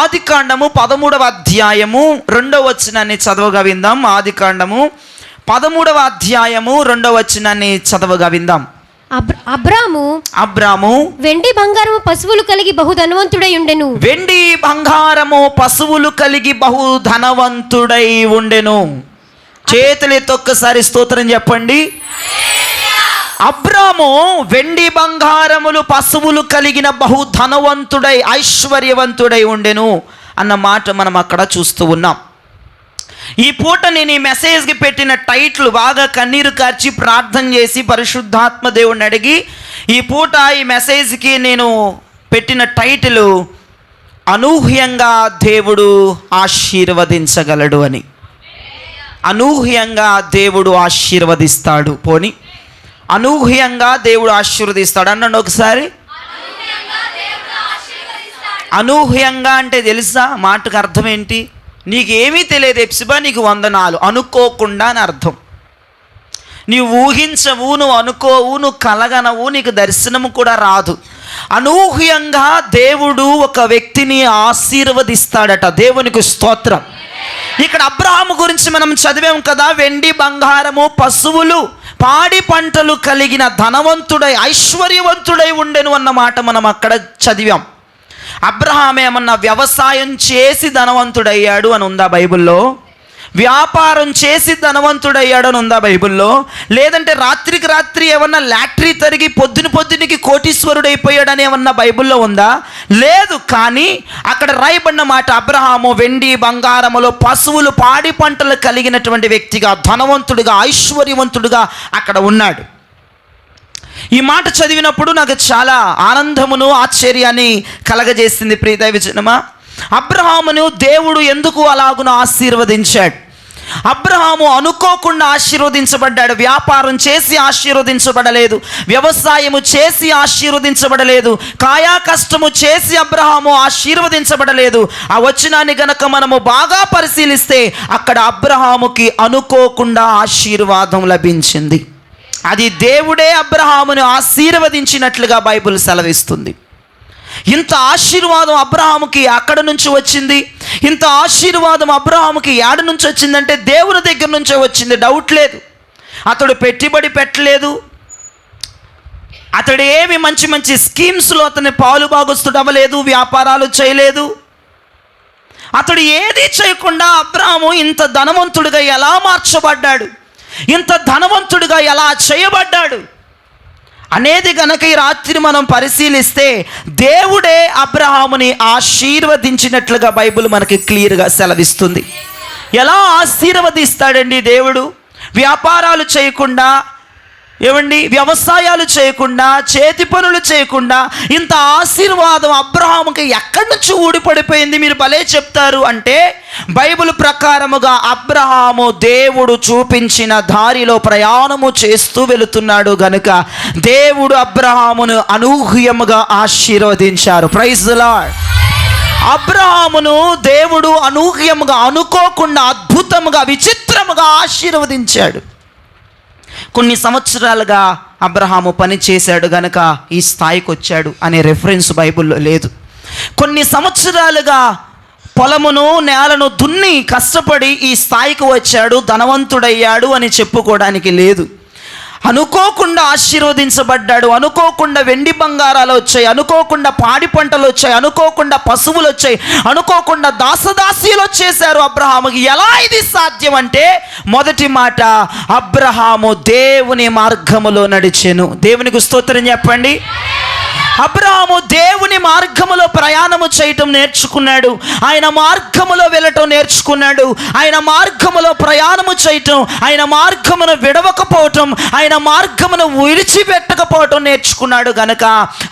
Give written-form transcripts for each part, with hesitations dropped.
ఆదికాండము 13వ అధ్యాయము 2వ వచనాన్ని చదవగా విందాం. ఆదికాండము 13వ అధ్యాయము 2వ వచనాన్ని చదవగా విందాం. అబ్రాము వెండి బంగారము పశువులు కలిగి బహు ధనవంతుడై ఉండెను. వెండి బంగారము పశువులు కలిగి బహు ధనవంతుడై ఉండెను. చేతులెత్తి ఒక్కసారి స్తోత్రం చెప్పండి. అబ్రాము వెండి బంగారములు పశువులు కలిగిన బహు ధనవంతుడై ఐశ్వర్యవంతుడై ఉండెను అన్న మాట మనం అక్కడ చూస్తూ ఉన్నాం. ఈ పూట నేను ఈ మెసేజ్కి పెట్టిన టైటిల్ బాగా కన్నీరు కార్చి ప్రార్థన చేసి పరిశుద్ధాత్మ దేవుడిని అడిగి ఈ పూట ఈ మెసేజ్కి నేను పెట్టిన టైటిల్ అనూహ్యంగా దేవుడు ఆశీర్వదించగలడు అని. అనూహ్యంగా దేవుడు ఆశీర్వదిస్తాడు. పోని అనూహ్యంగా దేవుడు ఆశీర్వదిస్తాడు అన్నాడు ఒకసారి. అనూహ్యంగా అంటే తెలుసా మాటకు అర్థం ఏంటి? నీకేమీ తెలియదు ఎప్సిబా, నీకు వందనాలు. అనుకోకుండా అని అర్థం. నీవు ఊహించవు, నువ్వు అనుకోవు, నువ్వు కలగనవు, నీకు దర్శనము కూడా రాదు. అనూహ్యంగా దేవుడు ఒక వ్యక్తిని ఆశీర్వదిస్తాడట. దేవునికి స్తోత్రం. ఇక్కడ అబ్రహాము గురించి మనం చదివాం కదా, వెండి బంగారము పశువులు పాడి పంటలు కలిగిన ధనవంతుడై ఐశ్వర్యవంతుడై ఉండెను అన్నమాట మనం అక్కడ చదివాం. అబ్రహాం ఏమన్నా వ్యవసాయం చేసి ధనవంతుడయ్యాడు అని ఉందా బైబిల్లో? వ్యాపారం చేసి ధనవంతుడయ్యాడు అని ఉందా బైబిల్లో? లేదంటే రాత్రికి రాత్రి ఏమన్నా లాటరీ తరిగి పొద్దునికి కోటీశ్వరుడైపోయాడని ఏమన్నా బైబిల్లో ఉందా? లేదు. కానీ అక్కడ రాయబడిన మాట అబ్రహాము వెండి బంగారములో పశువులు పాడి పంటలు కలిగినటువంటి వ్యక్తిగా, ధనవంతుడిగా, ఐశ్వర్యవంతుడిగా అక్కడ ఉన్నాడు. ఈ మాట చదివినప్పుడు నాకు చాలా ఆనందమును ఆశ్చర్యాన్ని కలగజేసింది. ప్రియదైవ జనమా, అబ్రహామును దేవుడు ఎందుకు అలాగున ఆశీర్వదించాడు? అబ్రహాము అనుకోకుండా ఆశీర్వదించబడ్డాడు. వ్యాపారం చేసి ఆశీర్వదించబడలేదు, వ్యవసాయము చేసి ఆశీర్వదించబడలేదు, కాయా కష్టము చేసి అబ్రహాము ఆశీర్వదించబడలేదు. ఆ వచనాన్ని గనక మనము బాగా పరిశీలిస్తే అక్కడ అబ్రహాముకి అనుకోకుండా ఆశీర్వాదం లభించింది. అది దేవుడే అబ్రహామును ఆశీర్వదించినట్లుగా బైబిల్ సెలవిస్తుంది. ఇంత ఆశీర్వాదం అబ్రహాముకి అక్కడ నుంచి వచ్చింది. ఇంత ఆశీర్వాదం అబ్రహాముకి యాడ నుంచి వచ్చిందంటే దేవుని దగ్గర నుంచే వచ్చింది, డౌట్ లేదు. అతడు పెట్టుబడి పెట్టలేదు, అతడు ఏమి మంచి మంచి స్కీమ్స్లో అతని పాలు భాగస్తుడు అవ్వలేదు, వ్యాపారాలు చేయలేదు. అతడు ఏది చేయకుండా అబ్రహాము ఇంత ధనవంతుడిగా ఎలా మార్చబడ్డాడు, ఇంత ధనవంతుడిగా ఎలా చేయబడ్డాడు అనేది గనక ఈ రాత్రి మనం పరిశీలిస్తే దేవుడే అబ్రహాముని ఆశీర్వదించినట్లుగా బైబిల్ మనకి క్లియర్గా సెలవిస్తుంది. ఎలా ఆశీర్వదిస్తాడండి దేవుడు? వ్యాపారాలు చేయకుండా, ఏమండి, వ్యవసాయాలు చేయకుండా, చేతి పనులు చేయకుండా ఇంత ఆశీర్వాదం అబ్రహాముకి ఎక్కడి నుంచి ఊడిపడిపోయింది? మీరు భలే చెప్తారు అంటే బైబిల్ ప్రకారముగా అబ్రహాము దేవుడు చూపించిన దారిలో ప్రయాణము చేస్తూ వెళుతున్నాడు గనుక దేవుడు అబ్రహామును అనూహ్యముగా ఆశీర్వదించారు. Praise the Lord. అబ్రహామును దేవుడు అనూహ్యముగా, అనుకోకుండా, అద్భుతముగా, విచిత్రముగా ఆశీర్వదించాడు. కొన్ని సంవత్సరాలుగా అబ్రహాము పని చేశాడు గనక ఈ స్థాయికి వచ్చాడు అనే రెఫరెన్స్ బైబిల్లో లేదు. కొన్ని సంవత్సరాలుగా పొలమును నేలను దున్ని కష్టపడి ఈ స్థాయికి వచ్చాడు, ధనవంతుడయ్యాడు అని చెప్పుకోవడానికి లేదు. అనుకోకుండా ఆశీర్వదించబడ్డాడు. అనుకోకుండా వెండి బంగారాలు వచ్చాయి, అనుకోకుండా పాడి పంటలు వచ్చాయి, అనుకోకుండా పశువులు వచ్చాయి, అనుకోకుండా దాసదాసీలు వచ్చేసారు అబ్రహాముకి. ఎలా ఇది సాధ్యం అంటే మొదటి మాట, అబ్రహాము దేవుని మార్గములో నడిచెను. దేవునికి స్తోత్రం చెప్పండి. అబ్రహాము దేవుని మార్గములో ప్రయాణము చేయటం నేర్చుకున్నాడు. ఆయన మార్గములో వెళ్ళటం నేర్చుకున్నాడు. ఆయన మార్గములో ప్రయాణము చేయటం, ఆయన మార్గమును విడవకపోవటం, ఆయన మార్గమును విడిచిపెట్టకపోవటం నేర్చుకున్నాడు గనక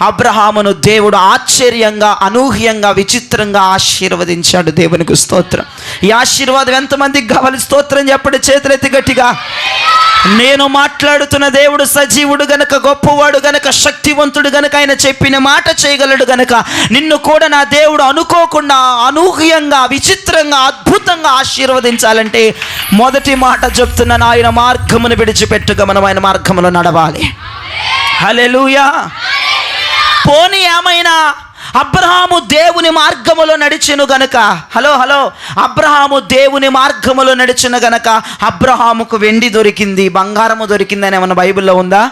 అబ్రహామును దేవుడు ఆశ్చర్యంగా, అనూహ్యంగా, విచిత్రంగా ఆశీర్వదించాడు. దేవునికి స్తోత్రం. ఈ ఆశీర్వాదం ఎంతమందికి కావాలి? స్తోత్రం చెప్పండి చేతులెత్తి గట్టిగా. నేను మాట్లాడుతున్న దేవుడు సజీవుడు గనక, గొప్పవాడు గనక, శక్తివంతుడు గనక, ఆయన చెప్పిన మాట చేయగలడు గనక నిన్ను కూడా నా దేవుడు అనుకోకుండా, అనూహ్యంగా, విచిత్రంగా, అద్భుతంగా ఆశీర్వదించాలంటే మొదటి మాట చెప్తున్నాను, ఆయన మార్గమును విడిచిపెట్టుగా మనం ఆయన మార్గములో నడవాలి. హల్లెలూయా. పోనీ ఏమైనా అబ్రహాము దేవుని మార్గములో నడిచెను గనుక, హలో అబ్రహాము దేవుని మార్గములో నడిచెను గనుక అబ్రహాముకు వెండి దొరికింది, బంగారము దొరికింది అని ఏమన్నా బైబిల్లో ఉందా?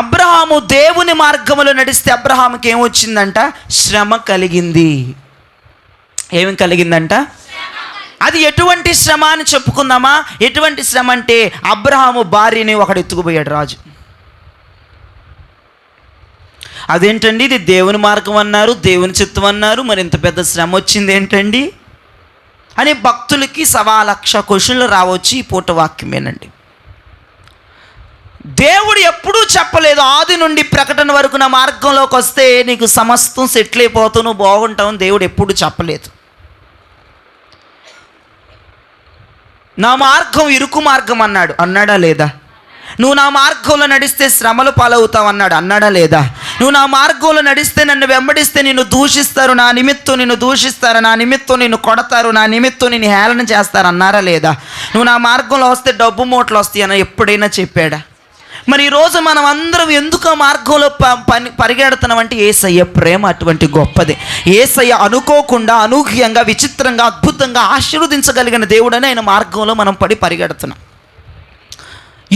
అబ్రహాము దేవుని మార్గములో నడిస్తే అబ్రహాముకి ఏమొచ్చిందంట? శ్రమ కలిగింది. ఏమి కలిగిందంట? అది ఎటువంటి శ్రమ అని చెప్పుకుందామా? ఎటువంటి శ్రమ అంటే అబ్రహాము భార్యని ఒకడు ఎత్తుకుపోయాడు రాజు. అదేంటండి, ఇది దేవుని మార్గం అన్నారు, దేవుని చిత్తం అన్నారు, మరి ఇంత పెద్ద శ్రమ వచ్చింది ఏంటండి అని భక్తులకి 1,00,000 క్వశ్చన్లు రావచ్చు ఈ పూట వాక్యమేనండి. దేవుడు ఎప్పుడూ చెప్పలేదు ఆది నుండి ప్రకటన వరకు నా మార్గంలోకి వస్తే నీకు సమస్తం సెటిల్ అయిపోతావు, నువ్వు బాగుంటావు. దేవుడు ఎప్పుడు చెప్పలేదు. నా మార్గం ఇరుకు మార్గం అన్నాడు, అన్నాడా లేదా? నువ్వు నా మార్గంలో నడిస్తే శ్రమలు పాలవుతావు అన్నాడు, అన్నాడా లేదా? నువ్వు నా మార్గంలో నడిస్తే నన్ను వెంబడిస్తే నిన్ను దూషిస్తారు, నా నిమిత్తం నిన్ను దూషిస్తారు, నా నిమిత్తం నిన్ను కొడతారు, నా నిమిత్తం నిన్ను హేళన చేస్తారు, అన్నారా లేదా? నువ్వు నా మార్గంలో వస్తే డబ్బు మూటలు వస్తాయి అని ఎప్పుడైనా చెప్పాడా? మరి ఈరోజు మనం అందరం ఎందుకు ఆ మార్గంలో పరిగెడుతున్నాం అంటే యేసయ్య ప్రేమ అటువంటి గొప్పది. యేసయ్య అనుకోకుండా, అనూహ్యంగా, విచిత్రంగా, అద్భుతంగా ఆశీర్వదించగలిగిన దేవుడని ఆయన మార్గంలో మనం పరిగెడుతున్నాం.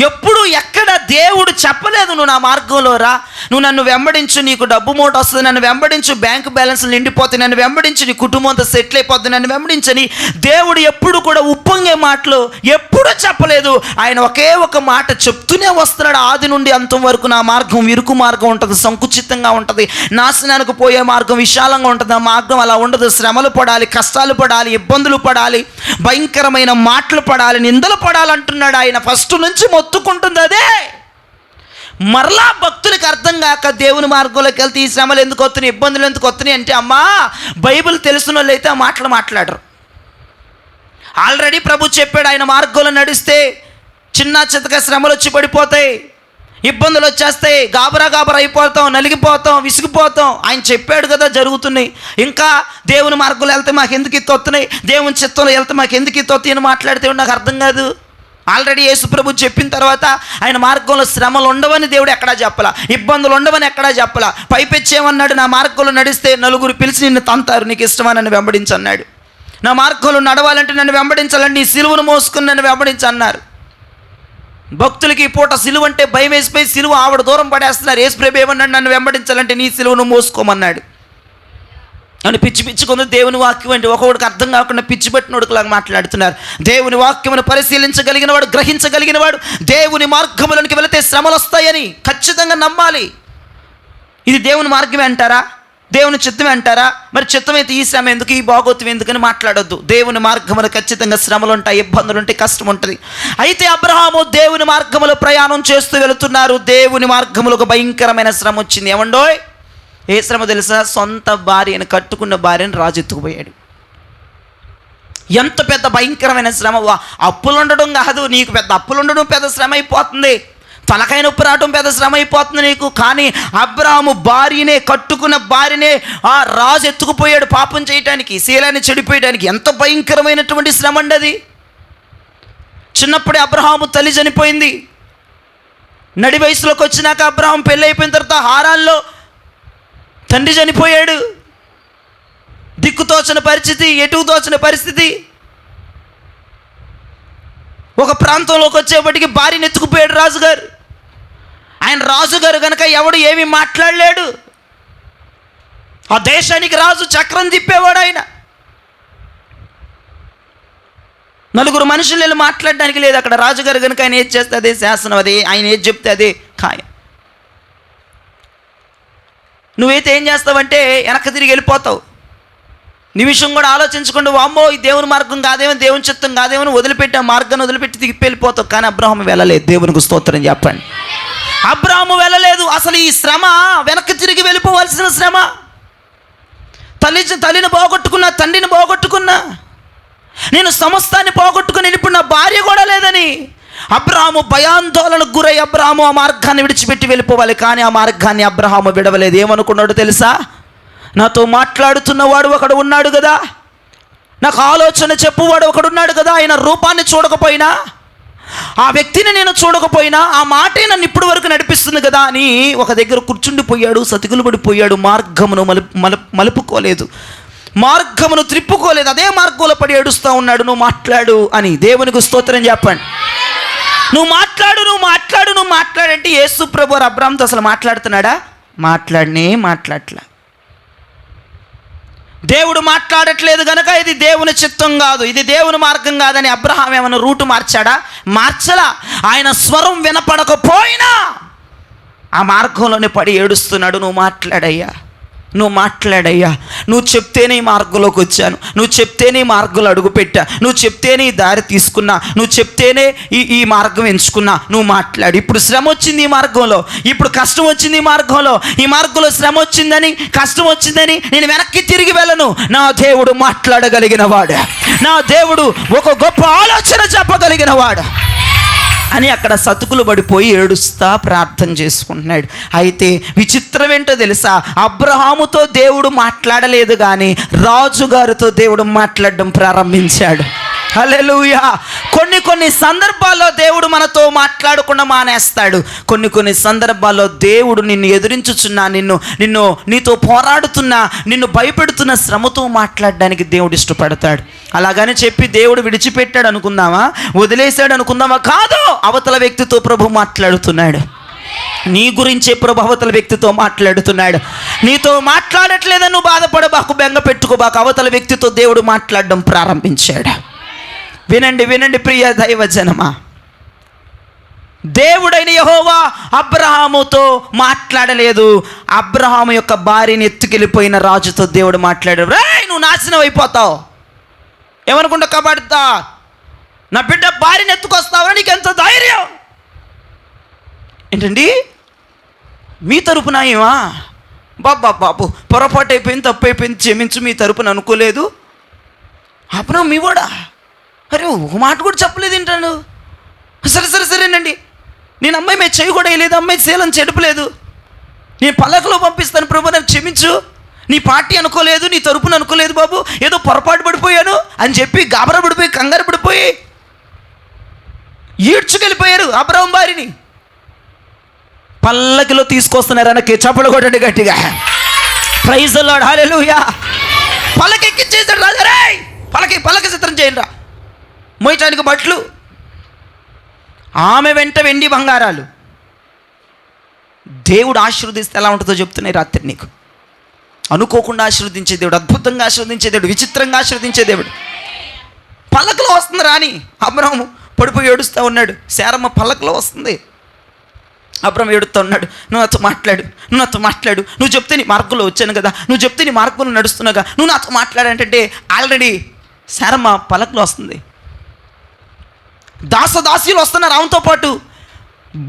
ఎప్పుడు ఎక్కడ దేవుడు చెప్పలేదు నువ్వు నా మార్గంలో రా, నువ్వు నన్ను వెంబడించు, నీకు డబ్బు మూట వస్తుంది, నన్ను వెంబడించు, బ్యాంకు బ్యాలెన్స్లు నిండిపోతాయి, నన్ను వెంబడించు, నీ కుటుంబం అంతా సెటిల్ అయిపోద్ది, నన్ను వెంబడించని దేవుడు ఎప్పుడు కూడా ఉప్పొంగే మాటలు ఎప్పుడూ చెప్పలేదు. ఆయన ఒకే ఒక మాట చెప్తూనే వస్తున్నాడు ఆది నుండి అంతం వరకు. నా మార్గం ఇరుకు మార్గం ఉంటుంది, సంకుచితంగా ఉంటుంది, నాశనానికి పోయే మార్గం విశాలంగా ఉంటుంది. ఆ మార్గం అలా ఉండదు. శ్రమలు పడాలి, కష్టాలు పడాలి, ఇబ్బందులు పడాలి, భయంకరమైన మాటలు పడాలి, నిందలు పడాలంటున్నాడు ఆయన. ఫస్ట్ నుంచి మొత్తుకుంటుంది అదే. మరలా భక్తులకు అర్థం కాక దేవుని మార్గంలోకి వెళ్తే ఈ శ్రమలు ఎందుకు వస్తున్నాయి, ఇబ్బందులు ఎందుకు వస్తున్నాయి అంటే, అమ్మా బైబిల్ తెలిసిన వాళ్ళు అయితే ఆ మాటలు మాట్లాడరు. ఆల్రెడీ ప్రభు చెప్పాడు ఆయన మార్గంలో నడిస్తే చిన్న చితక శ్రమలు వచ్చి పడిపోతాయి, ఇబ్బందులు వచ్చేస్తాయి, గాబరా అయిపోతాం, నలిగిపోతాం, విసిగిపోతాం. ఆయన చెప్పాడు కదా, జరుగుతున్నాయి. ఇంకా దేవుని మార్గంలో వెళ్తే మాకు ఎందుకు ఇత్తు వస్తున్నాయి, దేవుని చిత్తంలో వెళ్తే మాకు ఎందుకు ఇత్తు వస్తాయి అని మాట్లాడితే నాకు అర్థం కాదు. ఆల్రెడీ యేసు ప్రభు చెప్పిన తర్వాత ఆయన మార్గంలో శ్రమలు ఉండవని దేవుడు ఎక్కడా చెప్పలా, ఇబ్బందులు ఉండవని ఎక్కడా చెప్పలా. పైపెచ్చేమన్నాడు, నా మార్గంలో నడిస్తే నలుగురు పిలిచి నిన్ను తంతారు, నీకు ఇష్టమా నన్ను వెంబడించన్నాడు. నా మార్గంలో నడవాలంటే నన్ను వెంబడించాలంటే నీ సిలువను మోసుకుని నన్ను వెంబడించన్నారు. భక్తులకి ఈ పూట సిలువ అంటే భయం వేసిపోయి సిలువ ఆవిడ దూరం పడేస్తున్నారు. యేసు ప్రభు ఏమన్నాడు, నన్ను వెంబడించాలంటే నీ సిలువను మోసుకోమన్నాడు అని పిచ్చి కొందరు దేవుని వాక్యం అంటే ఒకడికి అర్థం కాకుండా పిచ్చి పెట్టినోడుకులాగా మాట్లాడుతున్నారు. దేవుని వాక్యమును పరిశీలించగలిగిన వాడు, గ్రహించగలిగిన వాడు దేవుని మార్గములోనికి వెళితే శ్రమలు వస్తాయని ఖచ్చితంగా నమ్మాలి. ఇది దేవుని మార్గమే అంటారా, దేవుని చిత్తమే అంటారా? మరి చిత్తమైతే ఈ శ్రమ ఎందుకు, ఈ భాగోత్వం ఎందుకని మాట్లాడొద్దు. దేవుని మార్గములు ఖచ్చితంగా శ్రమలు ఉంటాయి, ఇబ్బందులు ఉంటాయి, కష్టం ఉంటుంది. అయితే అబ్రహాము దేవుని మార్గములో ప్రయాణం చేస్తూ వెళుతున్నారు. దేవుని మార్గములో ఒక భయంకరమైన శ్రమ వచ్చింది. ఏమండోయ్, ఏ శ్రమ తెలుసా? సొంత భార్యను, కట్టుకున్న భార్యను రాజు ఎత్తుకుపోయాడు. ఎంత పెద్ద భయంకరమైన శ్రమ! అప్పులు ఉండడం కాదు, నీకు పెద్ద అప్పులు ఉండడం పెద్ద శ్రమ అయిపోతుంది, తలకాయ నొప్పి రావడం పెద్ద శ్రమ అయిపోతుంది నీకు. కానీ అబ్రాహాము భార్యనే, కట్టుకున్న భార్యనే ఆ రాజు ఎత్తుకుపోయాడు పాపం చేయడానికి, శీలాన్ని చెడిపోయడానికి. ఎంత భయంకరమైనటువంటి శ్రమ అండి అది. చిన్నప్పుడే అబ్రహాము తల్లి చనిపోయింది. నడి వయసులోకి వచ్చినాక అబ్రహాం పెళ్ళి అయిపోయిన తర్వాత హారాల్లో తండ్రి చనిపోయాడు. దిక్కుతోచని పరిస్థితి, ఎటు తోచని పరిస్థితి. ఒక ప్రాంతంలోకి వచ్చేప్పటికి భార్యను ఎత్తుకుపోయాడు రాజుగారు. ఆయన రాజుగారు కనుక ఎవడు ఏమీ మాట్లాడలేడు. ఆ దేశానికి రాజు, చక్రం తిప్పేవాడు ఆయన. నలుగురు మనుషులు వెళ్ళి మాట్లాడడానికి లేదు అక్కడ. రాజుగారు కనుక ఆయన ఏది చేస్తే అదే శాసనం, అదే ఆయన ఏది చెప్తే అదే ఖాయం. నువ్వైతే ఏం చేస్తావంటే వెనక్కి తిరిగి వెళ్ళిపోతావు. నిమిషం కూడా ఆలోచించకుండా వామ్మో ఈ దేవుని మార్గం కాదేమో, దేవుని చిత్తం కాదేమో వదిలిపెట్టి, ఆ మార్గాన్ని వదిలిపెట్టి తిరిగి వెళ్ళిపోతావు. కానీ అబ్రహాము వెళ్ళలేదు. దేవునికి స్తోత్రం చెప్పండి. అబ్రహాము వెళ్ళలేదు. అసలు ఈ శ్రమ వెనక్కి తిరిగి వెళ్ళిపోవాల్సిన శ్రమ. తల్లిని పోగొట్టుకున్నా, తండ్రిని పోగొట్టుకున్నా, నేను సమస్తాన్ని పోగొట్టుకుని ఇప్పుడు నా భార్య కూడా లేదని అబ్రహాము భయాందోళనకు గురై అబ్రహాము ఆ మార్గాన్ని విడిచిపెట్టి వెళ్ళిపోవాలి. కానీ ఆ మార్గాన్ని అబ్రహాము విడవలేదు. ఏమనుకున్నాడు తెలుసా? నాతో మాట్లాడుతున్నవాడు ఒకడు ఉన్నాడు కదా, నాకు ఆలోచన చెప్పువాడు ఒకడు ఉన్నాడు కదా, ఆయన రూపాన్ని చూడకపోయినా ఆ వ్యక్తిని నేను చూడకపోయినా ఆ మాటే నన్ను ఇప్పటి వరకు నడిపిస్తుంది కదా అని ఒక దగ్గర కూర్చుండిపోయాడు, సతికులు పడిపోయాడు. మార్గమును మలుపుకోలేదు, మార్గమును త్రిప్పుకోలేదు, అదే మార్గంలో పడి ఏడుస్తూ ఉన్నాడు. నువ్వు మాట్లాడు అని దేవునికి స్తోత్రం చెప్పండి. నువ్వు మాట్లాడంటే యేసు ప్రభు అబ్రాహాముతో అసలు మాట్లాడుతున్నాడా? మాట్లాడట్లా. దేవుడు మాట్లాడట్లేదు గనక ఇది దేవుని చిత్తం కాదు, ఇది దేవుని మార్గం కాదని అబ్రహాం ఏమైనా రూటు మార్చాడా? మార్చలా. ఆయన స్వరం వినపడకపోయినా ఆ మార్గంలోనే పడి ఏడుస్తున్నాడు. నువ్వు మాట్లాడయ్యా, నువ్వు చెప్తేనే ఈ మార్గంలోకి వచ్చాను, నువ్వు చెప్తేనే ఈ మార్గంలో అడుగుపెట్టా, నువ్వు చెప్తేనే ఈ దారి తీసుకున్నా, నువ్వు చెప్తేనే ఈ మార్గం ఎంచుకున్నా. నువ్వు మాట్లాడు. ఇప్పుడు శ్రమ వచ్చింది ఈ మార్గంలో, ఇప్పుడు కష్టం వచ్చింది ఈ మార్గంలో శ్రమ వచ్చిందని, కష్టం వచ్చిందని నేను వెనక్కి తిరిగి వెళ్ళను. నా దేవుడు మాట్లాడగలిగిన వాడు, నా దేవుడు ఒక గొప్ప ఆలోచన చెప్పగలిగిన వాడు అని అక్కడ సతుకులు పడిపోయి ఏడుస్తా ప్రార్థన చేసుకుంటున్నాడు. అయితే విచిత్రం ఏంటో తెలుసా? అబ్రహాముతో దేవుడు మాట్లాడలేదు కానీ రాజుగారితో దేవుడు మాట్లాడడం ప్రారంభించాడు. హల్లెలూయా. కొన్ని సందర్భాల్లో దేవుడు మనతో మాట్లాడకుండా మానేస్తాడు. కొన్ని సందర్భాల్లో దేవుడు నిన్ను ఎదురించుచున్నా, నీతో పోరాడుతున్నా, నిన్ను భయపెడుతున్న శ్రమతో మాట్లాడడానికి దేవుడు ఇష్టపడతాడు. అలాగని చెప్పి దేవుడు విడిచిపెట్టాడు అనుకుందామా, వదిలేశాడు అనుకుందామా? కాదు. అవతల వ్యక్తితో ప్రభు మాట్లాడుతున్నాడు. నీ గురించే ప్రభు అవతల వ్యక్తితో మాట్లాడుతున్నాడు. నీతో మాట్లాడట్లేదని నువ్వు బాధపడబాకు, బెంగ పెట్టుకోబాకు. అవతల వ్యక్తితో దేవుడు మాట్లాడడం ప్రారంభించాడు. వినండి ప్రియ దైవజనమా, దేవుడైన యెహోవా అబ్రహాముతో మాట్లాడలేదు. అబ్రహాము యొక్క భార్యని ఎత్తుకెళ్ళిపోయిన రాజుతో దేవుడు మాట్లాడాడు. రేయ్, నువ్వు నాశనం అయిపోతావు, ఏమనుకుంటా కబడతా, నా బిడ్డ భార్యని ఎత్తుకొస్తావా, నీకు ఎంత ధైర్యం? ఏంటండి మీ తరపున ఏమా? బాబు పొరపాటు అయిపోయింది, తప్పు అయిపోయింది, క్షమించు, మీ తరపున అనుకోలేదు. అప్పుడు మీ కూడా అరే ఒక మాట కూడా చెప్పలేదు ఏంటాను? సరేనండి, నేను అమ్మాయి మీద చెయ్యి కూడా వేయలేదు, అమ్మాయి శీలం చెడపలేదు, నేను పల్లకలో పంపిస్తాను ప్రభు, నాకు క్షమించు, నీ పార్టీ అనుకోలేదు, నీ తరపున అనుకోలేదు బాబు, ఏదో పొరపాటు పడిపోయాను అని చెప్పి గాబరా పడిపోయి, కంగారు పడిపోయి ఈడ్చుకెళ్ళిపోయారు అబ్రహాం భార్యని. పల్లకిలో తీసుకొస్తున్నారు వెనక్కి, చప్పలు కొట్టండి గట్టిగా. ప్రైజ్ ది లార్డ్, హల్లెలూయా. పల్లకెక్కిచ్చేసాడు రాజా. రేయ్, పల్లకి చిత్రం చేయండి రా, మోయటానికి బట్లు. ఆమె వెంట వెండి బంగారాలు. దేవుడు ఆశీర్వదిస్తే ఎలా ఉంటుందో చెప్తున్నాయి రాత్రి నీకు. అనుకోకుండా ఆశీర్వదించే దేవుడు, అద్భుతంగా ఆశీర్వదించే దేవుడు, విచిత్రంగా ఆశీర్వదించే దేవుడు. పల్లకలో వస్తుంది రాని. అబ్రహాము పడిపోయి ఏడుస్తూ ఉన్నాడు, శారమ్మ పల్లకలో వస్తుంది. అబ్రహాం ఏడుస్తూ ఉన్నాడు. నువ్వు నాతో మాట్లాడు, నువ్వు చెప్తే నీ మార్గంలో వచ్చాను కదా, నువ్వు చెప్తే నీ మార్గంలో నడుస్తున్నాగా, నువ్వు నాతో మాట్లాడంటే ఆల్రెడీ శారమ్మ పల్లకలో వస్తుంది. దాసదాసీలు వస్తున్నారు ఆమెతో పాటు,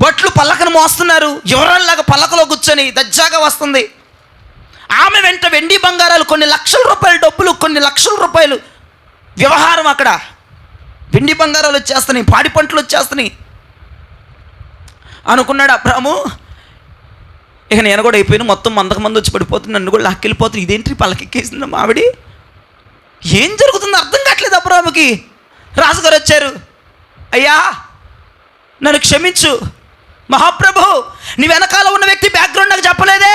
బట్లు పల్లకను మోస్తున్నారు. ఎవరల్లాగా పల్లకలో కూర్చొని దజ్జాగా వస్తుంది. ఆమె వెంట వెండి బంగారాలు, కొన్ని లక్షల రూపాయల డబ్బులు, కొన్ని లక్షల రూపాయలు వ్యవహారం. అక్కడ వెండి బంగారాలు వచ్చేస్తున్నాయి, పాడి పంటలు వచ్చేస్తున్నాయి అనుకున్నాడు అబ్రాహాము. ఇక నేను కూడా అయిపోయాను, మొత్తం మంది వచ్చి పడిపోతుంది, నన్ను కూడా లాక్కెళ్ళిపోతుంది. ఇదేంటి పల్లకెక్కేసింది మావిడి, ఏం జరుగుతుందో అర్థం కావట్లేదు అబ్రాహాముకి. రాజుగారు వచ్చారు. అయ్యా నన్ను క్షమించు మహాప్రభు, నీ వెనకాల ఉన్న వ్యక్తి బ్యాక్గ్రౌండ్ నాకు చెప్పలేదే,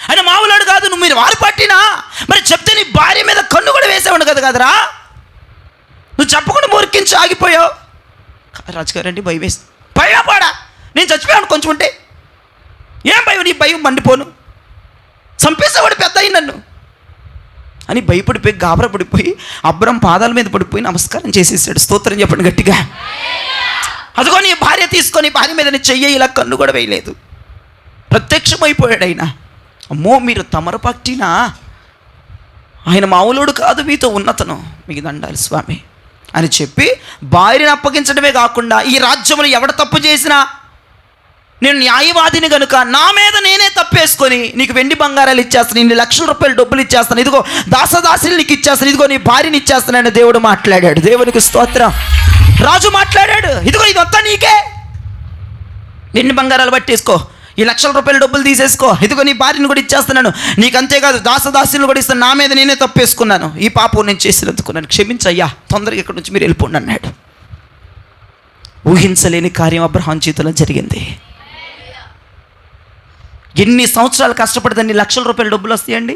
ఆయన మామూలుడు కాదు, నువ్వు మీరు వారి పట్టినా మరి చెప్తే నీ భార్య మీద కన్ను కూడా వేసేవాడు కదరా, నువ్వు చెప్పకుండా మురికించి ఆగిపోయావు. రాజుగారు అండి భయం వేసి, భయపడా నేను చచ్చిపోయాను కొంచెం ఉంటే, ఏం భయం, నీ భయం మండిపోను, చంపేసేవాడు పెద్ద అయ్యి నన్ను అని భయపడిపోయి గాబరా పడిపోయి అబ్రహాం పాదాల మీద పడిపోయి నమస్కారం చేసేసాడు. స్తోత్రం చెప్పండి గట్టిగా. అదిగో నీ భార్య తీసుకొని భార్య మీద నీ చెయ్యి, ఇలా కన్ను కూడా వేయలేదు, ప్రత్యక్షమైపోయాడు ఆయన. అమ్మో మీరు తమరపట్టినా, ఆయన మామూలుడు కాదు, మీతో ఉన్నతను, మీకు దండాలి స్వామి అని చెప్పి భార్యను అప్పగించడమే కాకుండా, ఈ రాజ్యంలో ఎవడ తప్పు చేసినా నేను న్యాయవాదిని కనుక నా మీద నేనే తప్పేసుకొని నీకు వెండి బంగారాలు ఇచ్చేస్తాను, ఇన్ని లక్షల రూపాయలు డబ్బులు ఇచ్చేస్తాను, ఇదిగో దాసదాసులు నీకు ఇచ్చేస్తాను, ఇదిగో నీ భార్యని ఇచ్చేస్తానని దేవుడు మాట్లాడాడు. దేవునికి స్తోత్రం. రాజు మాట్లాడాడు, ఇదిగో ఇదంతా నీకే, వెండి బంగారాలు పట్టేసుకో, ఈ లక్షల రూపాయల డబ్బులు తీసేసుకో, ఇదిగో నీ భార్యను కూడా ఇచ్చేస్తున్నాను, నీకు అంతేకాదు దాసదాసులు కూడా ఇస్తాను, నా మీద నేనే తప్పేసుకున్నాను, ఈ పాపం నేను చేసినందుకు నన్ను క్షమించయ్యా, తొందరగా ఇక్కడి నుంచి మీరు వెళ్ళిపోండి అన్నాడు. ఊహించలేని కార్యం అబ్రహాం జీవితంలో జరిగింది. ఎన్ని సంవత్సరాలు కష్టపడితే అన్ని లక్షల రూపాయల డబ్బులు వస్తాయండి?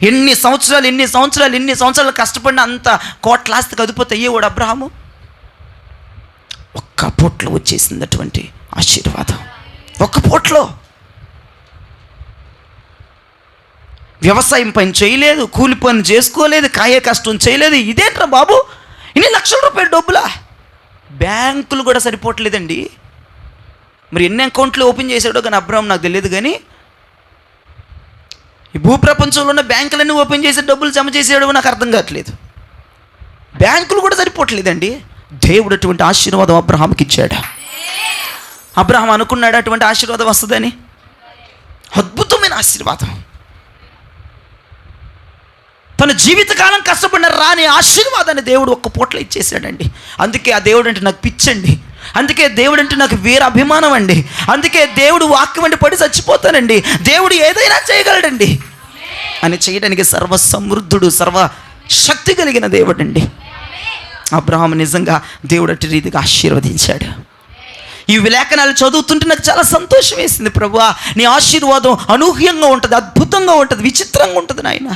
ఎన్ని సంవత్సరాలు కష్టపడిన అంత కోట్లాస్తి కదిపోతే అయ్యేవాడు అబ్రహాము. ఒక్క పూట్లో వచ్చేసిందటువంటి ఆశీర్వాదం. ఒక్క పూట్లో. వ్యవసాయం పని చేయలేదు, కూలి పని చేసుకోలేదు, కాయ కష్టం చేయలేదు. ఇదేంట్రా బాబు, ఇన్ని లక్షల రూపాయల డబ్బులా? బ్యాంకులు కూడా సరిపోవట్లేదండి. మరి ఎన్ని అకౌంట్లు ఓపెన్ చేశాడో కానీ అబ్రహాం నాకు తెలియదు. కానీ ఈ భూప్రపంచంలో ఉన్న బ్యాంకులన్నీ ఓపెన్ చేసి డబ్బులు జమ చేసాడో నాకు అర్థం కావట్లేదు. బ్యాంకులు కూడా సరిపోవట్లేదండి. దేవుడు అటువంటి ఆశీర్వాదం అబ్రహాంకి ఇచ్చాడు. అబ్రహాం అనుకున్నాడు అటువంటి ఆశీర్వాదం వస్తుందని. అద్భుతమైన ఆశీర్వాదం. తన జీవితకాలం కష్టపడిన రాని ఆశీర్వాదాన్ని దేవుడు ఒక్క పూటలో ఇచ్చేసాడండి. అందుకే ఆ దేవుడు అంటే నాకు పిచ్చండి. అందుకే దేవుడు అంటే నాకు వీర అభిమానం అండి. అందుకే దేవుడు వాక్యం అంటే పడి చచ్చిపోతానండి. దేవుడు ఏదైనా చేయగలడండి అని చేయడానికి సర్వసమృద్ధుడు, సర్వశక్తి కలిగిన దేవుడు అండి. అబ్రహాము నిజంగా దేవుడు అట్టి రీతిగా ఆశీర్వదించాడు. ఈ విలేఖనాలు చదువుతుంటే నాకు చాలా సంతోషం వేసింది. ప్రభువా, నీ ఆశీర్వాదం అనూహ్యంగా ఉంటుంది, అద్భుతంగా ఉంటుంది, విచిత్రంగా ఉంటుంది నాయన.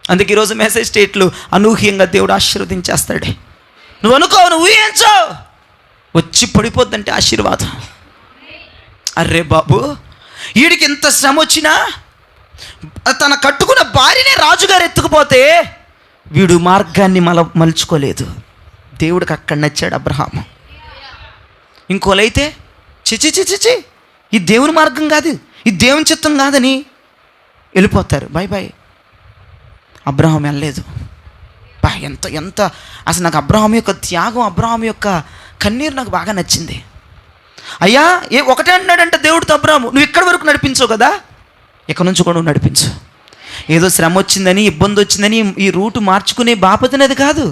అందుకే ఈరోజు మెసేజ్ స్టేట్లు అనూహ్యంగా దేవుడు ఆశీర్వదించేస్తాడే. నువ్వు అనుకో, నువ్వు ఊహించో, వచ్చి పడిపోద్దంటే ఆశీర్వాదం. అర్రే బాబు, వీడికి ఇంత శ్రమ వచ్చినా తన కట్టుకున్న భార్యనే రాజుగారు ఎత్తుకుపోతే వీడు మార్గాన్ని మలుచుకోలేదు. దేవుడికి అక్కడ నచ్చాడు అబ్రహాము. ఇంకోలైతే చిచి ఈ దేవుని మార్గం కాదు, ఈ దేవుని చిత్తం కాదని వెళ్ళిపోతారు. Bye bye. అబ్రహాం వెళ్ళలేదు. ఎంత అసలు నాకు అబ్రహాం యొక్క త్యాగం, అబ్రహాం యొక్క కన్నీరు నాకు బాగా నచ్చింది. అయ్యా, ఒకటే అన్నాడంటే దేవుడితో అబ్రహాము, నువ్వు ఇక్కడి వరకు నడిపించవు కదా, ఇక్కడ నుంచి కూడా నువ్వు నడిపించు. ఏదో శ్రమ వచ్చిందని, ఇబ్బంది వచ్చిందని ఈ రూటు మార్చుకునే బాపతినది కాదు,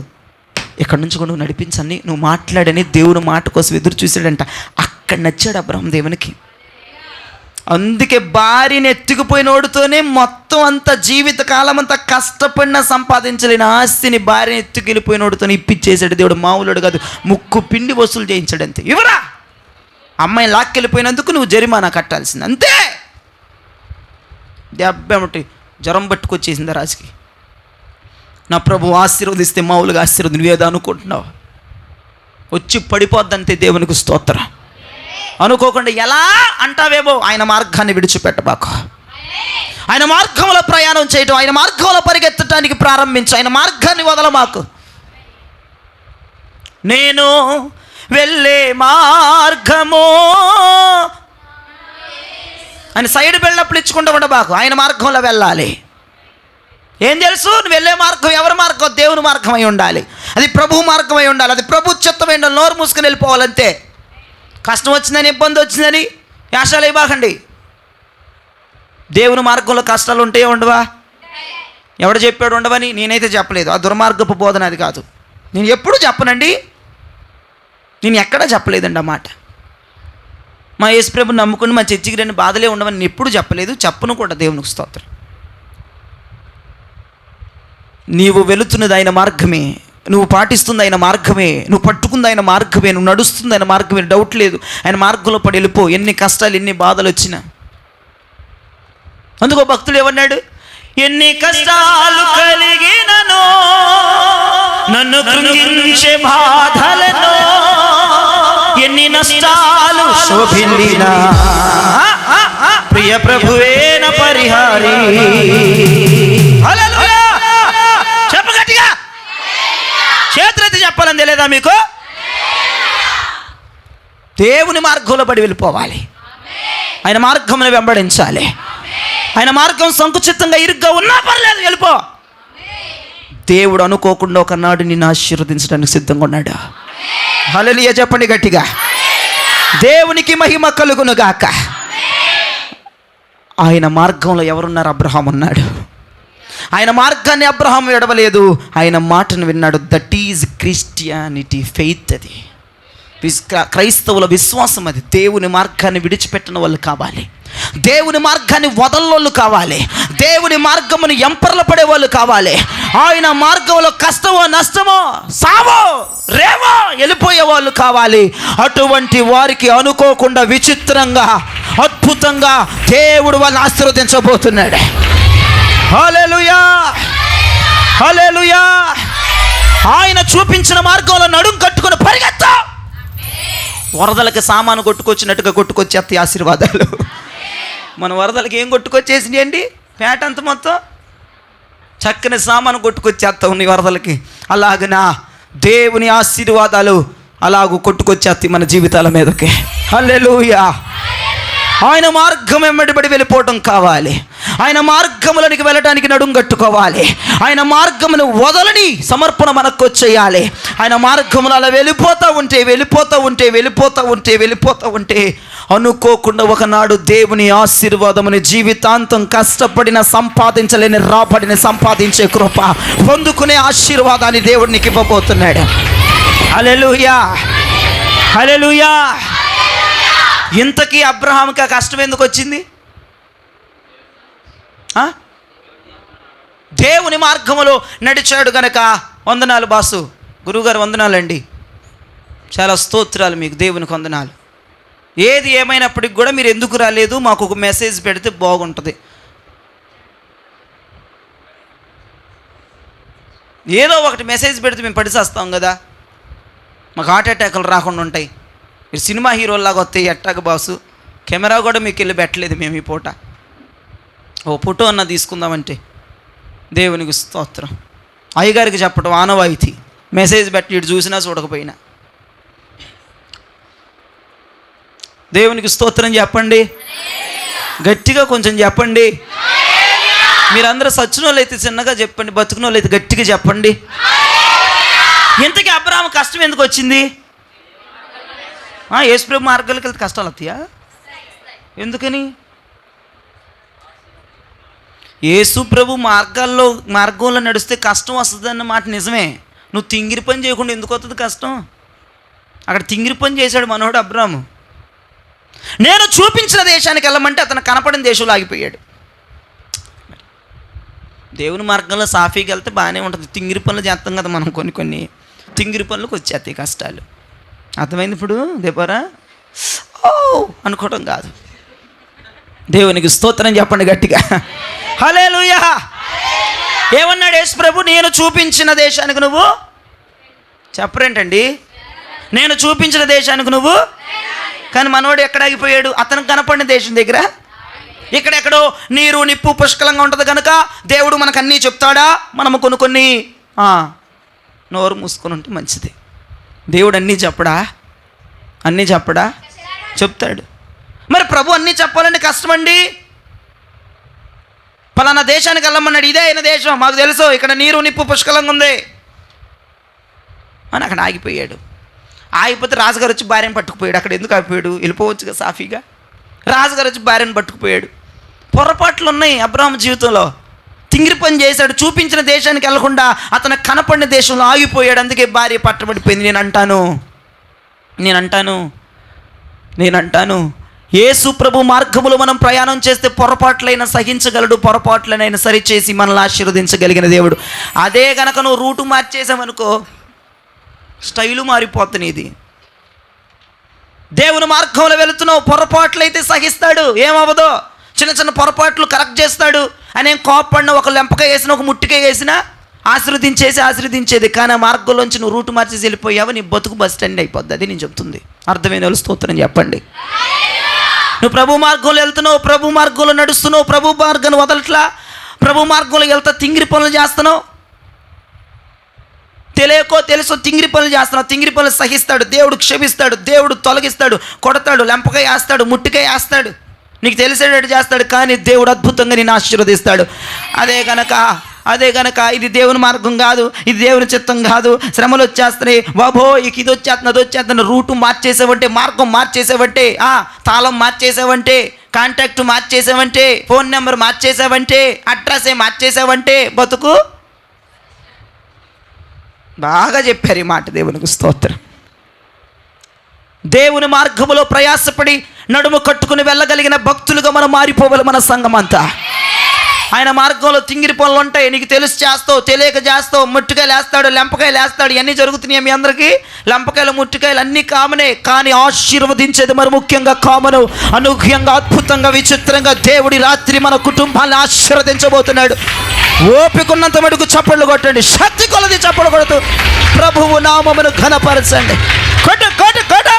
ఇక్కడ నుంచి కూడా నువ్వు నడిపించని, నువ్వు మాట్లాడని దేవుడు మాట కోసం ఎదురు చూశాడంట. అక్కడ నచ్చాడు అబ్రహాం దేవునికి. అందుకే భార్యని ఎత్తుకుపోయినోడుతోనే మొత్తం అంత జీవితకాలం అంతా కష్టపడినా సంపాదించలేని ఆస్తిని భార్యని ఎత్తుకెళ్ళిపోయినోడుతోనే ఇప్పించేశాడు దేవుడు. మామూలుడు కాదు, ముక్కు పిండి వసూలు చేయించాడు. అంతే. ఇవరా అమ్మాయిని లాక్కెళ్ళిపోయినందుకు నువ్వు జరిమానా కట్టాల్సింది, అంతే. 70 జ్వరం పట్టుకొచ్చేసింది రాజుకి. నా ప్రభు ఆశీర్వదిస్తే మామూలుగా ఆశీర్వది, నువ్వేదో అనుకుంటున్నావు, వచ్చి పడిపోద్దంతే. దేవునికి స్తోత్రం. అనుకోకుండా ఎలా అంటావేమో, ఆయన మార్గాన్ని విడిచిపెట్టబాకు. ఆయన మార్గంలో ప్రయాణం చేయటం, ఆయన మార్గంలో పరిగెత్తడానికి ప్రారంభించు. ఆయన మార్గాన్ని వదలమాకు. నేను వెళ్ళే మార్గము అని సైడ్ బిల్డప్లు ఇచ్చుకుంటూ ఉండబాకు. ఆయన మార్గంలో వెళ్ళాలి. ఏం తెలుసు, నువ్వు వెళ్ళే మార్గం ఎవరి మార్గం? దేవుని మార్గం అయి ఉండాలి. అది ప్రభు మార్గం అయి ఉండాలి. అది ప్రభు చిత్తమై ఉండాలి. నోరు మూసుకొని వెళ్ళిపోవాలంతే. కష్టం వచ్చిందని, ఇబ్బంది వచ్చిందని యాశాలు అయిపోకండి. దేవుని మార్గంలో కష్టాలు ఉంటాయో ఉండవా? ఎవడు చెప్పాడు ఉండవని? నేనైతే చెప్పలేదు. ఆ దుర్మార్గపు బోధన అది కాదు. నేను ఎప్పుడు చెప్పనండి, నేను ఎక్కడా చెప్పలేదండి ఆ మాట. మా యేసుప్రభుని నమ్ముకుని మా చర్చికి రెండు బాధలే ఉండవని నేను ఎప్పుడు చెప్పలేదు, చెప్పను కూడా. దేవునికి స్తోత్రం. నీవు వెళుతున్నది ఆయన మార్గమే, నువ్వు పాటిస్తుంది ఆయన మార్గమే, నువ్వు పట్టుకుంది ఆయన మార్గమే, నువ్వు నడుస్తుంది ఆయన మార్గమే, డౌట్ లేదు. ఆయన మార్గంలో పడి వెళ్ళిపో. ఎన్ని కష్టాలు, ఎన్ని బాధలు వచ్చినా. అందుకో భక్తుడు ఏమన్నాడు? ఎన్ని కష్టాలు కలిగినను, నన్ను కృంగించే బాధలను, ఎన్ని నష్టాలు శోభిల్లినా, ప్రియ ప్రభువేన పరిహారి. హల్లెలూయా. చెప్పు గట్టిగా, చేతులెత్తి చెప్పాలని తెలియదా మీకు? దేవుని మార్గంలో పడి వెళ్ళిపోవాలి. ఆయన మార్గంలో వెంబడించాలి. ఆయన మార్గం సంకుచితంగా ఇరుగ్గా ఉన్నా పర్లేదు, వెళ్ళిపో. దేవుడు అనుకోకుండా ఒకనాడు నిన్ను ఆశీర్వదించడానికి సిద్ధంగా ఉన్నాడు. హల్లెలూయా చెప్పండి గట్టిగా. దేవునికి మహిమ కలుగును గాక. ఆయన మార్గంలో ఎవరున్నారు? అబ్రహాం ఉన్నాడు. ఆయన మార్గాన్ని అబ్రహాం విడవలేదు, ఆయన మాటను విన్నాడు. That is Christianity, faith. అది క్రైస్తవుల విశ్వాసం. అది దేవుని మార్గాన్ని విడిచిపెట్టిన వాళ్ళు కావాలి, దేవుని మార్గాన్ని వదలలోళ్ళు కావాలి, దేవుని మార్గమును ఎంపర్ల పడే వాళ్ళు కావాలి. ఆయన మార్గంలో కష్టమో నష్టమో సావో రేవో వెళ్ళిపోయే వాళ్ళు కావాలి. అటువంటి వారికి అనుకోకుండా విచిత్రంగా అద్భుతంగా దేవుడు వాళ్ళని ఆశీర్వదించబోతున్నాడు. హల్లెలూయా, హల్లెలూయా. ఆయన చూపించిన మార్గంలో నడుం కట్టుకుని పరిగెత్తా. వరదలకి సామాను కొట్టుకొచ్చినట్టుగా కొట్టుకొచ్చేస్తాయి ఆశీర్వాదాలు. మన వరదలకి ఏం కొట్టుకొచ్చేసినాయి అండి? పేట అంత మొత్తం చక్కని సామాను కొట్టుకొచ్చేస్తా ఉన్నాయి వరదలకి. అలాగనా దేవుని ఆశీర్వాదాలు అలాగూ కొట్టుకొచ్చేస్తాయి మన జీవితాల మీదకి. హల్లెలూయా. ఆయన మార్గం వెంబడిబడి వెళ్ళిపోవటం కావాలి. ఆయన మార్గములనికి వెళ్ళడానికి నడుం కట్టుకోవాలి. ఆయన మార్గమును వదలని సమర్పణ మనకు వచ్చేయాలి. ఆయన మార్గములు అలా వెళ్ళిపోతూ ఉంటే అనుకోకుండా ఒకనాడు దేవుని ఆశీర్వాదముని జీవితాంతం కష్టపడిన సంపాదించలేని రాబడిని సంపాదించే కృప పొందుకునే ఆశీర్వాదాన్ని దేవుడు నీకు ఇవ్వబోతున్నాడు. హల్లెలూయా, హల్లెలూయా. ఇంతకీ అబ్రహాముకి ఆ కష్టం ఎందుకు వచ్చింది? దేవుని మార్గములో నడిచాడు గనక. వందనాలు బాసు, గురువుగారు వందనాలండి, చాలా స్తోత్రాలు మీకు, దేవునికి వందనాలు. ఏది ఏమైనప్పటికి కూడా మీరు ఎందుకు రాలేదు మాకు ఒక మెసేజ్ పెడితే బాగుంటుంది. ఏదో ఒకటి మెసేజ్ పెడితే మేము పడిసేస్తాం కదా, మాకు హార్ట్ అటాక్లు రాకుండా ఉంటాయి. మీరు సినిమా హీరోలాగా వస్తాయి ఎట్టాగ బాసు. కెమెరా కూడా మీకు వెళ్ళి పెట్టలేదు మేము ఈ పూట. ఓ ఫోటో అన్న తీసుకుందామంటే దేవునికి స్తోత్రం. అయ్యగారికి చెప్పడం ఆనవాయితీ, మెసేజ్ పెట్టి ఇటు చూసినా చూడకపోయినా. దేవునికి స్తోత్రం చెప్పండి, గట్టిగా కొంచెం చెప్పండి. మీరందరూ సచ్చిన వాళ్ళు అయితే చిన్నగా చెప్పండి, బతుకున్న వాళ్ళు అయితే గట్టిగా చెప్పండి. ఇంతకీ అబ్రహాము కష్టం ఎందుకు వచ్చింది? యేసుప్రభు మార్గాలకు వెళ్తే కష్టాలు వస్తాయా? ఎందుకని? యేసుప్రభు మార్గంలో నడిస్తే కష్టం వస్తుంది అన్న మాట నిజమే. నువ్వు తింగిరి పని చేయకుండా ఎందుకు వస్తుంది కష్టం? అక్కడ తింగిరి పని చేశాడు మనోడు అబ్రాము. నేను చూపించిన దేశానికి వెళ్ళమంటే అతను కనపడిన దేశంలో ఆగిపోయాడు. దేవుని మార్గంలో సాఫీకి వెళ్తే బాగానే ఉంటుంది. తింగిరి పనులు చేస్తాం కదా మనం, కొన్ని తింగిరి పనులకు వచ్చేస్తాయి కష్టాలు. అర్థమైంది ఇప్పుడు దేవరా? ఓ అనుకోవటం కాదు. దేవునికి స్తోత్రం చెప్పండి గట్టిగా. హల్లెలూయా. ఏమన్నాడు యేసు ప్రభు? నేను చూపించిన దేశానికి నువ్వు చెప్పరేంటండి? నేను చూపించిన దేశానికి నువ్వు. కానీ మనోడు ఎక్కడ ఆగిపోయాడు? అతనికి కనపడిన దేశం దగ్గర. ఇక్కడెక్కడో నీరు నిప్పు పుష్కలంగా ఉంటుంది కనుక దేవుడు మనకు అన్నీ చెప్తాడా? మనము కొన్ని నోరు మూసుకొని ఉంటే మంచిది. దేవుడు అన్నీ చెప్పడా? చెప్తాడు. మరి ప్రభు అన్నీ చెప్పాలంటే కష్టమండి. పలానా దేశానికి వెళ్ళమన్నాడు, ఇదే అయిన దేశం మాకు తెలుసు, ఇక్కడ నీరు నిప్పు పుష్కలంగా ఉంది అని అక్కడ ఆగిపోయాడు. ఆగిపోతే రాజుగారు వచ్చి భార్యను పట్టుకుపోయాడు. అక్కడ ఎందుకు ఆగిపోయాడు? వెళ్ళిపోవచ్చుగా సాఫీగా. రాజుగారు వచ్చి భార్యను పట్టుకుపోయాడు. పొరపాట్లు ఉన్నాయి అబ్రహాము జీవితంలో. తింగిరి పని చేశాడు, చూపించిన దేశానికి వెళ్లకుండా అతను కనపడిన దేశంలో ఆగిపోయాడు. అందుకే భార్య పట్టబడిపోయింది. నేను అంటాను యేసు ప్రభు మార్గములో మనం ప్రయాణం చేస్తే పొరపాట్లైనా సహించగలడు, పొరపాట్లనైనా సరిచేసి మనల్ని ఆశీర్వదించగలిగిన దేవుడు. అదే గనక నువ్వు రూటు మార్చేసామనుకో స్టైలు మారిపోతుంది. ఇది దేవుని మార్గంలో వెళుతున్నావు, పొరపాట్లయితే సహిస్తాడు, ఏమవ్వదో. చిన్న పొరపాట్లు కరెక్ట్ చేస్తాడు. అని ఏం కోపడిన ఒక లెంపకాయ వేసినా ఒక ముట్టికాయ వేసినా ఆశీర్వదించేది. కానీ ఆ మార్గంలోంచి నువ్వు రూటు మార్చేసి వెళ్ళిపోయావు, నీ బతుకు బస్ స్టాండ్ అయిపోద్ది. అది నేను చెప్తుంది. అర్థమైన వాళ్ళు స్తోత్రం చెప్పండి. నువ్వు ప్రభు మార్గంలో వెళ్తున్నావు, ప్రభు మార్గంలో నడుస్తున్నావు, ప్రభు మార్గాన్ని వదలట్లా, ప్రభు మార్గంలో వెళ్తా తింగిరి పనులు చేస్తున్నావు, తెలియకో తెలుసో తింగిరి పనులు చేస్తున్నావు. తింగిరి పనులు సహిస్తాడు దేవుడు, క్షమిస్తాడు దేవుడు, తొలగిస్తాడు, కొడతాడు, లెంపకాయ వేస్తాడు, ముట్టికాయ వేస్తాడు, నీకు తెలిసేటట్టు చేస్తాడు. కానీ దేవుడు అద్భుతంగా నేను ఆశీర్వదిస్తాడు. అదే గనక ఇది దేవుని మార్గం కాదు, ఇది దేవుని చిత్తం కాదు, శ్రమలు వచ్చేస్తున్నాయి బాబో, ఇది వచ్చేస్తుంది అది వచ్చేస్తుంది, రూటు మార్చేసావంటే, మార్గం మార్చేసావంటే, తాళం మార్చేసావంటే, కాంటాక్ట్ మార్చేసావంటే, ఫోన్ నెంబర్ మార్చేసావంటే, అడ్రస్ మార్చేసావంటే బతుకు. బాగా చెప్పారు ఈ మాట. దేవునికి స్తోత్రం. దేవుని మార్గములో ప్రయాసపడి నడుము కట్టుకుని వెళ్ళగలిగిన భక్తులుగా మనం మారిపోవాలి మన సంఘం అంతా. ఆయన మార్గంలో తింగిరి పనులు ఉంటాయి, నీకు తెలిసి చేస్తావు, తెలియక చేస్తావు. ముట్టుకాయలు వేస్తాడు, లెంపకాయలు వేస్తాడు, ఇవన్నీ జరుగుతున్నాయి మీ అందరికీ. లెంపకాయలు ముట్టుకాయలు అన్నీ కామనే, కానీ ఆశీర్వదించేది మరి ముఖ్యంగా కామను. అనూహ్యంగా, అద్భుతంగా, విచిత్రంగా దేవుడి రాత్రి మన కుటుంబాన్ని ఆశీర్వదించబోతున్నాడు. ఓపికన్నంత మటుకు చప్పట్లు కొట్టండి, శక్తి కొలది చప్పట్లు కొడుతూ ప్రభువు నామమును ఘనపరచండి. కొట్టు కొట్టు కొట్టు.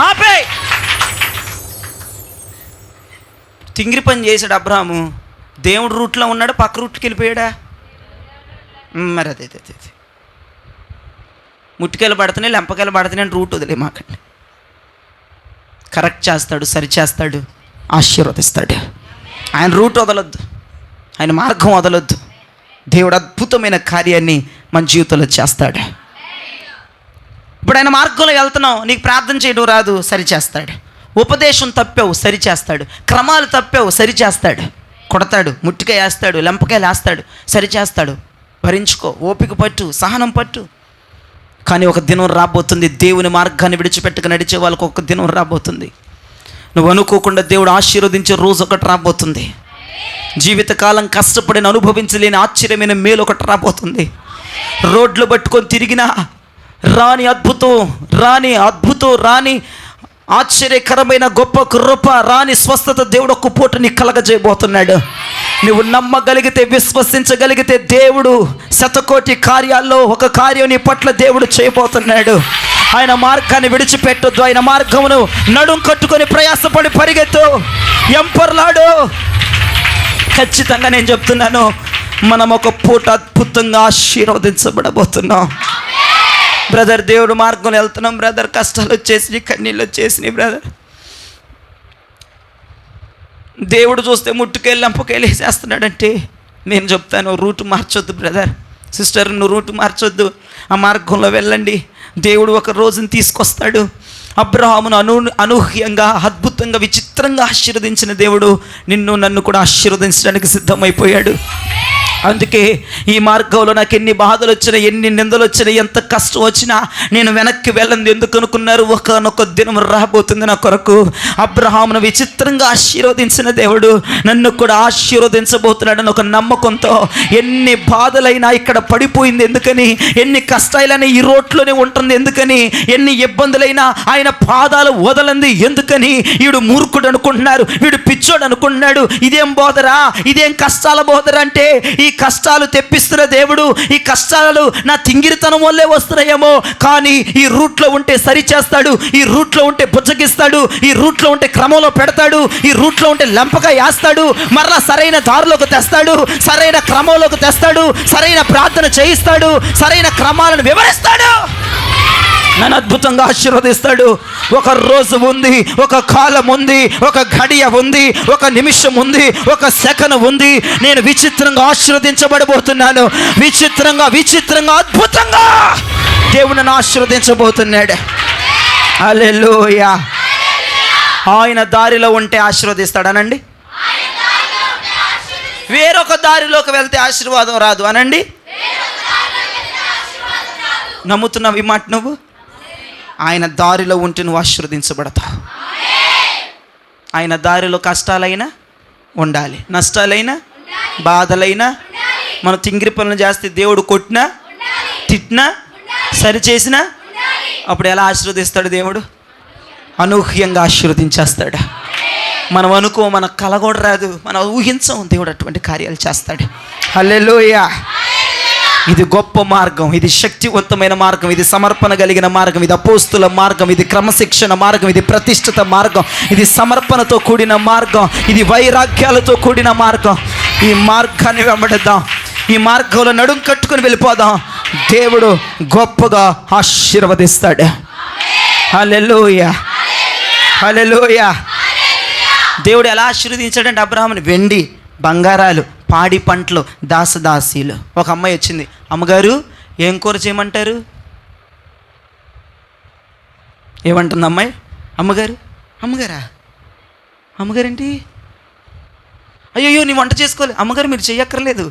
ఆపే. తింగిరి పని చేశాడు అబ్రాహాము. దేవుడు రూట్లో ఉన్నాడు, పక్క రూట్కి వెళ్ళిపోయాడా? మరి అదే ముట్టుకాయలు పడుతున్నాయి, లెంపకాయలు పడుతున్నాయి అని రూట్ వదిలే మాకండి. కరెక్ట్ చేస్తాడు, సరి చేస్తాడు, ఆశీర్వదిస్తాడు. ఆయన రూట్ వదలొద్దు, ఆయన మార్గం వదలొద్దు. దేవుడు అద్భుతమైన కార్యాన్ని మన జీవితంలో చేస్తాడు. ఇప్పుడు ఆయన మార్గంలో వెళ్తున్నావు, నీకు ప్రార్థన చేయడం రాదు, సరి చేస్తాడు. ఉపదేశం తప్పావు, సరి చేస్తాడు. క్రమాలు తప్పావు, సరి చేస్తాడు. కొడతాడు, ముట్టికాయ వేస్తాడు, లెంపకాయలు వేస్తాడు, సరి చేస్తాడు. భరించుకో, ఓపిక పట్టు, సహనం పట్టు. కానీ ఒక దినం రాబోతుంది, దేవుని మార్గాన్ని విడిచిపెట్టుకు నడిచే వాళ్ళకు ఒక దినం రాబోతుంది. నువ్వు అనుకోకుండా దేవుడు ఆశీర్వదించే రోజు ఒకటి రాబోతుంది. జీవితకాలం కష్టపడిన అనుభవించలేని ఆశ్చర్యమైన మేలు ఒకటి రాబోతుంది. రోడ్లు పట్టుకొని తిరిగినా రాని అద్భుతం, రాని ఆశ్చర్యకరమైన గొప్ప కృప, రాని స్వస్థత దేవుడు ఒక్క పూట నీకు కలగజేయబోతున్నాడు. నువ్వు నమ్మగలిగితే, విశ్వసించగలిగితే దేవుడు శతకోటి కార్యాల్లో ఒక కార్యం నీ పట్ల దేవుడు చేయబోతున్నాడు. ఆయన మార్గాన్ని విడిచిపెట్టొద్దు. ఆయన మార్గమును నడుం కట్టుకొని ప్రయాసపడి పరిగెత్తు, ఎంపర్లాడు. ఖచ్చితంగా నేను చెప్తున్నాను, మనం ఒక పూట అద్భుతంగా ఆశీర్వదించబడబోతున్నాం. బ్రదర్, దేవుడు మార్గంలో వెళ్తున్నాం బ్రదర్. కష్టాలు వచ్చేసినాయి, కన్నీళ్ళు వచ్చేసినాయి బ్రదర్. దేవుడు చూస్తే ముట్టుకెళ్ళి లంపకెళ్ళి వేసేస్తున్నాడంటే నేను చెప్తాను, రూటు మార్చొద్దు బ్రదర్, సిస్టర్, నువ్వు రూటు మార్చొద్దు. ఆ మార్గంలో వెళ్ళండి. దేవుడు ఒక రోజుని తీసుకొస్తాడు. అబ్రహామును అనూహ్యంగా, అద్భుతంగా, విచిత్రంగా ఆశీర్వదించిన దేవుడు నిన్ను నన్ను కూడా ఆశీర్వదించడానికి సిద్ధమైపోయాడు. అందుకే ఈ మార్గంలో నాకు ఎన్ని బాధలు వచ్చినా, ఎన్ని నిందలు వచ్చినా, ఎంత కష్టం వచ్చినా నేను వెనక్కి వెళ్ళండి. ఎందుకు అనుకున్నారు? ఒకనొక దినం రాబోతుంది నా కొరకు. అబ్రహామును విచిత్రంగా ఆశీర్వదించిన దేవుడు నన్ను కూడా ఆశీర్వదించబోతున్నాడని ఒక నమ్మకంతో ఎన్ని బాధలైనా ఇక్కడ పడిపోయింది ఎందుకని, ఎన్ని కష్టాలైనా ఈ రోడ్లోనే ఉంటుంది ఎందుకని, ఎన్ని ఇబ్బందులైనా ఆయన పాదాలు వదలంది ఎందుకని. వీడు మూర్ఖుడు అనుకుంటున్నారు, వీడు పిచ్చోడు అనుకుంటున్నాడు, ఇదేం బోధరా, ఇదేం కష్టాల బోధరా అంటే, ఈ కష్టాలు తెప్పిస్తున్న దేవుడు, ఈ కష్టాలు నా తింగిరితనం వల్లే వస్తున్నాయేమో, కానీ ఈ రూట్లో ఉంటే సరి చేస్తాడు, ఈ రూట్లో ఉంటే బుజ్జగిస్తాడు, ఈ రూట్లో ఉంటే క్రమంలో పెడతాడు, ఈ రూట్లో ఉంటే లంపగా వేస్తాడు, మరలా సరైన దారిలోకి తెస్తాడు, సరైన క్రమంలోకి తెస్తాడు, సరైన ప్రార్థన చేయిస్తాడు, సరైన క్రమాలను వివరిస్తాడు, నన్ను అద్భుతంగా ఆశీర్వదిస్తాడు. ఒక రోజు ఉంది, ఒక కాలం ఉంది, ఒక గడియ ఉంది, ఒక నిమిషం ఉంది, ఒక సెకను ఉంది. నేను విచిత్రంగా ఆశీర్వదించబడబోతున్నాను. విచిత్రంగా అద్భుతంగా దేవుడు నన్ను ఆశీర్వదించబోతున్నాడు. హల్లెలూయా. ఆయన దారిలో ఉంటే ఆశీర్వదిస్తాడు అనండి. వేరొక దారిలోకి వెళ్తే ఆశీర్వాదం రాదు అనండి. నమ్ముతున్నావు ఈ మాట? నువ్వు ఆయన దారిలో ఉంటే నువ్వు ఆశీర్వదించబడతావు. ఆయన దారిలో కష్టాలైనా ఉండాలి, నష్టాలైనా, బాధలైనా, మనం తింగిరి పనులు చేస్తే దేవుడు కొట్టినా, తిట్టినా, సరిచేసినా అప్పుడు ఎలా ఆశీర్వదిస్తాడు దేవుడు? అనూహ్యంగా ఆశీర్వదించేస్తాడు. మనం అనుకో, మన కల కూడా రాదు, మనం ఊహించం, దేవుడు అటువంటి కార్యాలు చేస్తాడు. హల్లెలూయా. ఇది గొప్ప మార్గం, ఇది శక్తివంతమైన మార్గం, ఇది సమర్పణ కలిగిన మార్గం, ఇది అపోస్తుల మార్గం, ఇది క్రమశిక్షణ మార్గం, ఇది ప్రతిష్ఠిత మార్గం, ఇది సమర్పణతో కూడిన మార్గం, ఇది వైరాగ్యాలతో కూడిన మార్గం. ఈ మార్గాన్ని వెంబడిద్దాం, ఈ మార్గంలో నడుం కట్టుకుని వెళ్ళిపోదాం. దేవుడు గొప్పగా ఆశీర్వదిస్తాడు. హల్లెలూయా, హల్లెలూయా. దేవుడు ఎలా ఆశీర్వదించాడంటే అబ్రహాముని వెండి, బంగారాలు, పాడి పంటలు, దాసదాసీలు. ఒక అమ్మాయి వచ్చింది, అమ్మగారు ఏం కూర చేయమంటారు? ఏమంటుంది అమ్మాయి? అమ్మగారు. అమ్మగారేంటి? అయ్యో నీ వంట చేసుకోలే, అమ్మగారు మీరు చెయ్యక్కర్లేదు,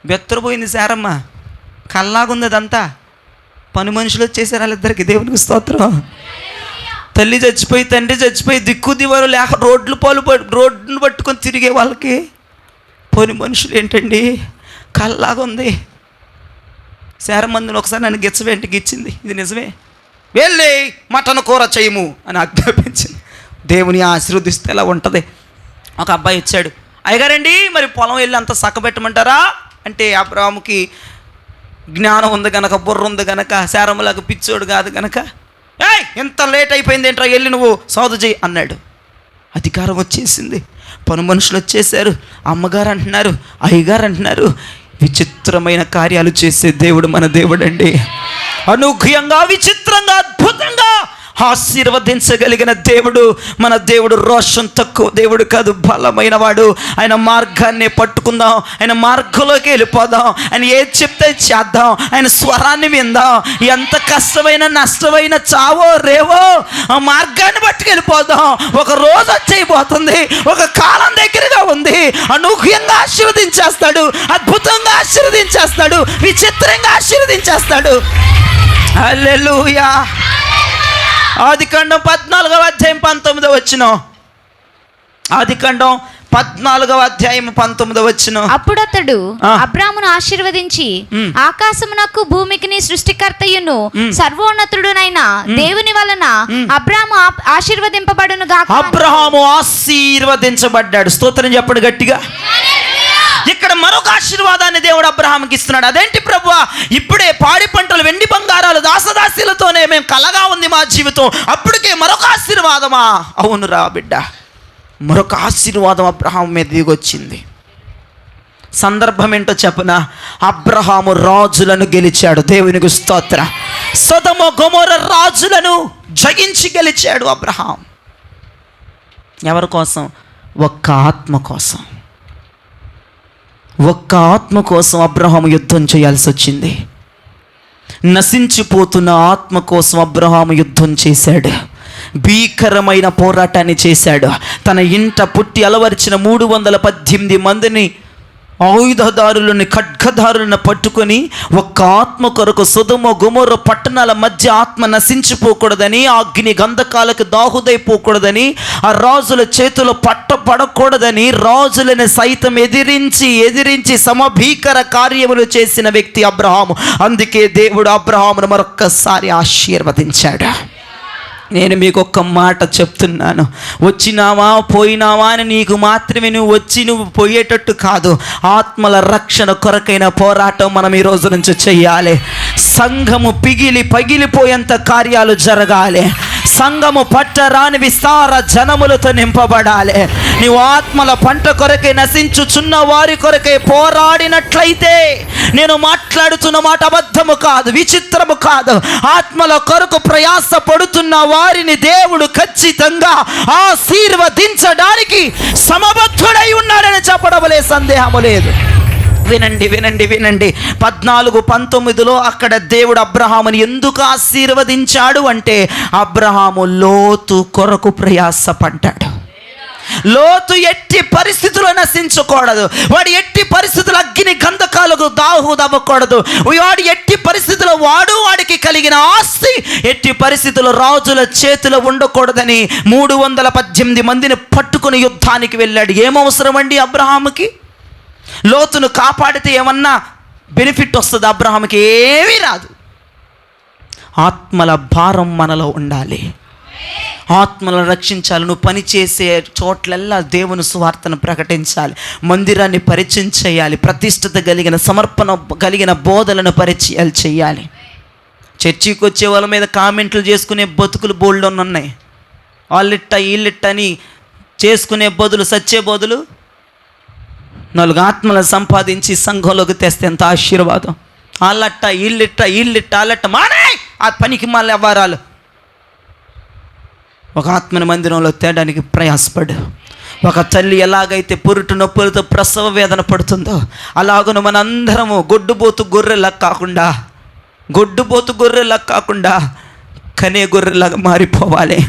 బెత్తరపోయింది శారమ్మ, కల్లాగుంది అదంతా. పని మనుషులు వచ్చేసారు వాళ్ళిద్దరికి, దేవునికి స్తోత్రం. తల్లి చచ్చిపోయి తండ్రి చచ్చిపోయి దిక్కు దివారు లేక రోడ్డును పట్టుకొని తిరిగే వాళ్ళకి పని మనుషులు ఏంటండి, కల్లాగుంది. శారమ్మందుని ఒకసారి నన్ను గిచ్చవేంటికి ఇచ్చింది, ఇది నిజమే, వెళ్ళి మటన్ కూర చేయము అని ఆజ్ఞాపించింది. దేవుని ఆశీర్వదిస్తే ఎలా ఉంటుంది. ఒక అబ్బాయి ఇచ్చాడు, అయ్యగారండి మరి పొలం వెళ్ళి అంత సక్కబెట్టమంటారా అంటే, అబ్రాహాముకి జ్ఞానం ఉంది గనక, బుర్ర ఉంది గనక, శారమ్మలాగా పిచ్చోడు కాదు గనక, ఎంత లేట్ అయిపోయింది ఏంట్రా, వెళ్ళి నువ్వు సౌదు చేయి అన్నాడు. అధికారం వచ్చేసింది, పని మనుషులు వచ్చేసారు, అమ్మగారు అంటున్నారు, అయ్యగారు అంటున్నారు. విచిత్రమైన కార్యాలు చేసే దేవుడు మన దేవుడు అండి. అనూహ్యంగా, విచిత్రంగా, అద్భుతంగా ఆశీర్వదించగలిగిన దేవుడు మన దేవుడు. రోషం తక్కువ దేవుడు కాదు, బలమైన వాడు. ఆయన మార్గాన్ని పట్టుకుందాం, ఆయన మార్గంలోకి వెళ్ళిపోదాం, ఆయన ఏది చెప్తే చేద్దాం, ఆయన స్వరాన్ని విందాం. ఎంత కష్టమైన నష్టమైన చావో రేవో ఆ మార్గాన్ని పట్టుకెళ్ళిపోదాం. ఒక రోజు వచ్చేయబోతుంది, ఒక కాలం దగ్గరగా ఉంది. అనూహ్యంగా ఆశీర్వదించేస్తాడు, అద్భుతంగా ఆశీర్వదించేస్తాడు, విచిత్రంగా ఆశీర్వదించేస్తాడు. హల్లెలూయా. ఆదికాండం 14వ అధ్యాయం 19వ వచనం. ఆదికాండం 14వ అధ్యాయం 19వ వచనం. అప్పుడు అతడు అబ్రామును ఆశీర్వదించి, ఆకాశమునకు భూమికి సృష్టికర్తయును సర్వోన్నతుడునైన దేవుని వలన అబ్రాము ఆశీర్వదింపబడును గాక. అబ్రహాము ఆశీర్వదించబడ్డాడు. స్తోత్రం చెప్పండి గట్టిగా. ఇక్కడ మరొక ఆశీర్వాదాన్ని దేవుడు అబ్రహాముకి ఇస్తున్నాడు. అదేంటి ప్రభువా, ఇప్పుడే పాడి పంటలు వెండి బంగారాలు దాసదాసీలతోనే మేము కలగా ఉంది మా జీవితం, అప్పటికే మరొక ఆశీర్వాదమా? అవునురా బిడ్డ, మరొక ఆశీర్వాదం అబ్రహాము మీద దిగొచ్చింది. సందర్భం ఏంటో చెప్పనా? అబ్రహాము రాజులను గెలిచాడు. దేవునికి స్తోత్ర. సొదొమ గొమొర్రా రాజులను జయించి గెలిచాడు అబ్రహాం. ఎవరి కోసం? ఒక్క ఆత్మ కోసం. ఒక్క ఆత్మ కోసం అబ్రహాము యుద్ధం చేయాల్సి వచ్చింది. నశించిపోతున్న ఆత్మ కోసం అబ్రహాము యుద్ధం చేశాడు. భీకరమైన పోరాటాన్ని చేశాడు. తన ఇంట పుట్టి అలవరిచిన 318 మందిని, ఆయుధదారులను, ఖడ్గదారులను పట్టుకొని ఒక్క ఆత్మ కొరకు సొదొమ గొమొర్రా పట్టణాల మధ్య ఆత్మ నశించిపోకూడదని, అగ్ని గంధకాలకు దాహుదైపోకూడదని, ఆ రాజుల చేతిలో పట్టపడకూడదని రాజులను సైతం ఎదిరించి సమభీకర కార్యములు చేసిన వ్యక్తి అబ్రహాము. అందుకే దేవుడు అబ్రహామును మరొక్కసారి ఆశీర్వదించాడు. నేను మీకు ఒక్క మాట చెప్తున్నాను, వచ్చినావా పోయినావా అని నీకు మాత్రమే నువ్వు వచ్చి నువ్వు పోయేటట్టు కాదు. ఆత్మల రక్షణ కొరకైన పోరాటం మనం ఈ రోజు నుంచి చెయ్యాలి. సంఘము పగిలిపోయేంత కార్యాలు జరగాలి. సంఘము పట్టరాని విస్తార జనములతో నింపబడాలి. నీవు ఆత్మల పంట కొరకే, నశించుచున్న వారి కొరకే పోరాడినట్లయితే, నేను మాట్లాడుతున్న మాట అబద్ధము కాదు, విచిత్రము కాదు, ఆత్మల కొరకు ప్రయాస పడుతున్న వారిని దేవుడు ఖచ్చితంగా ఆశీర్వదించడానికి సమబద్ధుడై ఉన్నాడని చెప్పడములే సందేహము లేదు. వినండి వినండి వినండి. 14:19లో అక్కడ దేవుడు అబ్రహాముని ఎందుకు ఆశీర్వదించాడు అంటే, అబ్రహాము లోతు కొరకు ప్రయాసపడ్డాడు. లోతు ఎట్టి పరిస్థితుల్లో నశించకూడదు. వాడు ఎట్టి పరిస్థితులు అగ్ని గంధకాలకు దాహుదవ్వకూడదు. వాడు ఎట్టి పరిస్థితుల్లో వాడికి కలిగిన ఆస్తి ఎట్టి పరిస్థితుల్లో రాజుల చేతిలో ఉండకూడదని 318 మందిని పట్టుకుని యుద్ధానికి వెళ్ళాడు. ఏమవసరం అండి అబ్రహాముకి? లోతును కాపాడితే ఏమన్నా బెనిఫిట్ వస్తుంది? అబ్రహాముకి ఏమీ రాదు. ఆత్మల భారం మనలో ఉండాలి. ఆత్మలను రక్షించాలి. నువ్వు పనిచేసే చోట్లల్లా దేవుని సువార్తను ప్రకటించాలి. మందిరాన్ని పరిచయం చేయాలి. ప్రతిష్టత కలిగిన, సమర్పణ కలిగిన బోధలను పరిచయాలు చేయాలి. చర్చికి వచ్చే వాళ్ళ మీద కామెంట్లు చేసుకునే బతుకులు బోల్డ్ ఉన్నాయి. వాళ్ళిట్ట వీళ్ళిట్ట అని చేసుకునే బదులు, సచ్చే బదులు 4 ఆత్మలను సంపాదించి సంఘంలోకి తెస్తే ఎంత ఆశీర్వాదం. వాళ్ళట్ట వీళ్ళిట్ట వాళ్ళట్ట మానే ఆ పనికి మళ్ళీ వ్యవహారాలు. ఒక ఆత్మని మందిరంలో తేడానికి ప్రయాసపడు. ఒక తల్లి ఎలాగైతే పురుటు నొప్పులతో ప్రసవ వేదన పడుతుందో, అలాగను మనందరము గొడ్డుబోతు గొర్రెలా కాకుండా, కనే గొర్రెలాగా మారిపోవాలి.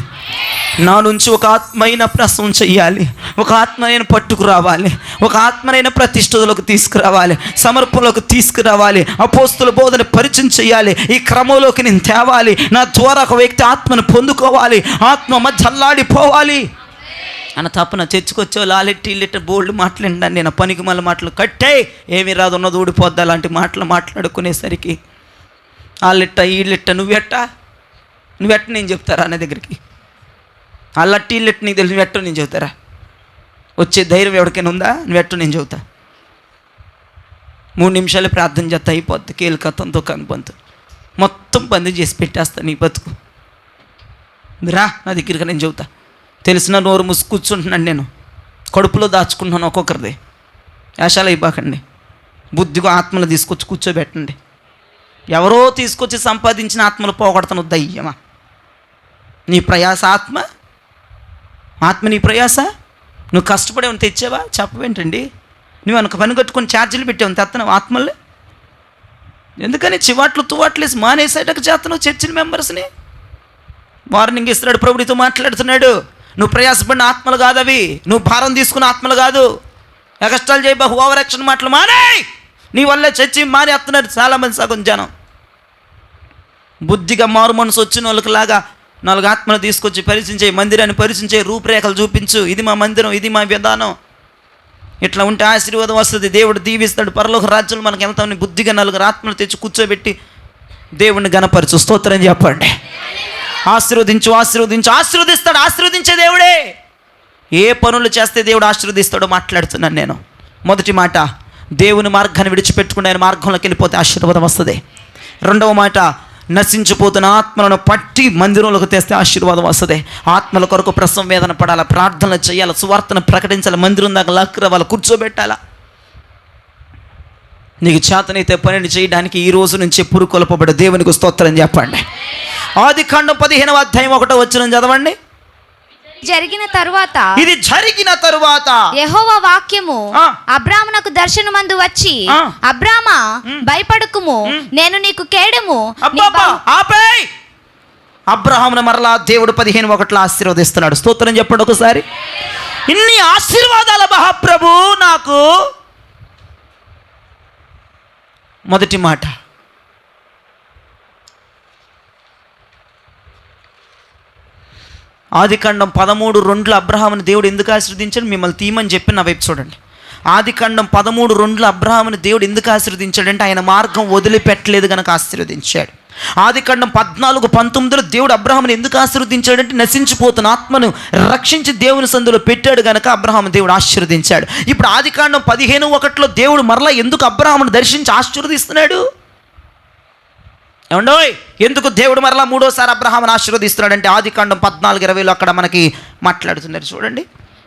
నా నుంచి ఒక ఆత్మైన ప్రసవం చెయ్యాలి, ఒక ఆత్మైన పట్టుకు రావాలి, ఒక ఆత్మనైన ప్రతిష్టలోకి తీసుకురావాలి, సమర్పణలోకి తీసుకురావాలి, అపోస్తుల బోధన పరిచయం చేయాలి, ఈ క్రమంలోకి నేను తేవాలి, నా ద్వారా ఒక వ్యక్తి ఆత్మను పొందుకోవాలి, ఆత్మ మధ్య అల్లాడిపోవాలి అన్న తప్పన చర్చకొచ్చో లాలెట్టి ఇల్లెట్ట బోల్డ్ మాట్లాడినాను నేను. పనికి మళ్ళీ మాటలు కట్టే ఏమి రాదు ఉన్నది ఊడిపోద్ది అలాంటి మాటలు మాట్లాడుకునేసరికి వాళ్ళెట్ట వీళ్ళెట్ట నువ్వెట్ట నేను చెప్తారా అన్న దగ్గరికి, వాళ్ళట్టి ఇల్లెట్ట నీకు తెలిసి నువ్వెట్ట నేను చెబుతారా? వచ్చే ధైర్యం ఎవరికైనా ఉందా? నువ్వెట్ట నేను చెబుతా. 3 నిమిషాలు ప్రార్థన చేస్తా అయిపోద్ది, కీలకత్తంతో కనుపంతో మొత్తం బంద్ చేసి పెట్టేస్తా నీ బతుకు. రా నా దగ్గరికి నేను చెబుతా. తెలిసిన నోరు మూసి కూర్చుంటున్నాను నేను, కడుపులో దాచుకుంటున్నాను ఒక్కొక్కరిది. వేషాలు అయిపోకండి, బుద్ధిగా ఆత్మలు తీసుకొచ్చి కూర్చోబెట్టండి. ఎవరో తీసుకొచ్చి సంపాదించిన ఆత్మలు పోగొడతాను దయ్యమా. నీ ప్రయాస ఆత్మ నీ ప్రయాస. నువ్వు కష్టపడేవని తెచ్చావా? చెప్పవేంటండి? నువ్వు వెనక పని కట్టుకొని ఛార్జీలు పెట్టావని తెస్తున్నావు ఆత్మల్ని. ఎందుకని చివాట్లు తువాట్లేసి మానేసేటకు చేస్తున్నావు చర్చిల మెంబర్స్ని. వార్నింగ్ ఇస్తున్నాడు, ప్రభుడితో మాట్లాడుతున్నాడు. నువ్వు ప్రయాసపడిన ఆత్మలు కాదు అవి, నువ్వు భారం తీసుకున్న ఆత్మలు కాదు. ఎగస్టాలు చేయి, బహు ఓవర్ యాక్షన్ మాటలు మానే. నీ వల్లే చర్చి మానేస్తున్నారు చాలామంది, సగం జనం. బుద్ధిగా మారు మనసు వచ్చిన వాళ్ళకి లాగా 4 ఆత్మలు తీసుకొచ్చి పరిచయించే, మందిరాన్ని పరిచయించే, రూపురేఖలు చూపించు, ఇది మా మందిరం, ఇది మా విధానం, ఇట్లా ఉంటే ఆశీర్వాదం వస్తుంది, దేవుడు దీవిస్తాడు, పరలోక రాజ్యంలో మనకు వెళ్తామని బుద్ధిగా 4 ఆత్మలు తెచ్చి కూర్చోబెట్టి దేవుడిని గణపరచు. స్తోత్రం చెప్పండి. ఆశీర్వదిస్తాడు. ఆశీర్వదించే దేవుడే. ఏ పనులు చేస్తే దేవుడు ఆశీర్వదిస్తాడో మాట్లాడుతున్నాను నేను. మొదటి మాట, దేవుని మార్గాన్ని విడిచిపెట్టుకుని ఆయన మార్గంలోకి వెళ్ళిపోతే ఆశీర్వాదం వస్తుంది. రెండవ మాట, నశించిపోతున్న ఆత్మలను పట్టి మందిరంలోకి తెస్తే ఆశీర్వాదం వస్తుంది. ఆత్మల కొరకు ప్రసవం వేదన పడాలి, ప్రార్థనలు చేయాలి, సువార్తను ప్రకటించాలి, మందిరం దాకా లాక్కురా వాళ్ళు కూర్చోబెట్టాలా. నీకు చేతనైతే పనిని చేయడానికి ఈ రోజు నుంచి పురుకొల్పబడి దేవునికి స్తోత్రం చెప్పండి. ఆదికాండం 15వ అధ్యాయం 1వ వచనం చదవండి. ఇది జరిగిన తరువాత యెహోవా వాక్యము అబ్రామునకు దర్శనమందు వచ్చి, అబ్రామా భయపడకుము, నేను నీకు కేడము. అబ్రహామును మరలా దేవుడు 15:1 ఆశీర్వదిస్తున్నాడు. స్తోత్రం చెప్పండి ఒకసారి. ఇన్ని ఆశీర్వాదాల మహాప్రభు నాకు. మొదటి మాట, ఆదికాండం 13:2 అబ్రహాముని దేవుడు ఎందుకు ఆశీర్వదించాడు? మిమ్మల్ని తీయమని చెప్పి నా వైపు చూడండి. ఆదికాండం 13:2 అబ్రహాముని దేవుడు ఎందుకు ఆశీర్వదించాడంటే ఆయన మార్గం వదిలిపెట్టలేదు కనుక ఆశీర్వదించాడు. ఆదికాండం 14:19 దేవుడు అబ్రహాముని ఎందుకు ఆశీర్వదించాడంటే నశించిపోతున్న ఆత్మను రక్షించి దేవుని సందులో పెట్టాడు కనుక అబ్రహాము దేవుడు ఆశీర్వదించాడు. ఇప్పుడు ఆదికాండం 15:1 దేవుడు మరలా ఎందుకు అబ్రహామును దర్శించి ఆశీర్వదిస్తున్నాడు? ఏమండోయ్, ఎందుకు దేవుడు మరలా 3వసారి అబ్రహామును ఆశీర్వదిస్తున్నాడంటే ఆదికాండం 14:20 అక్కడ మనకి మాట్లాడుతున్నారు చూడండి.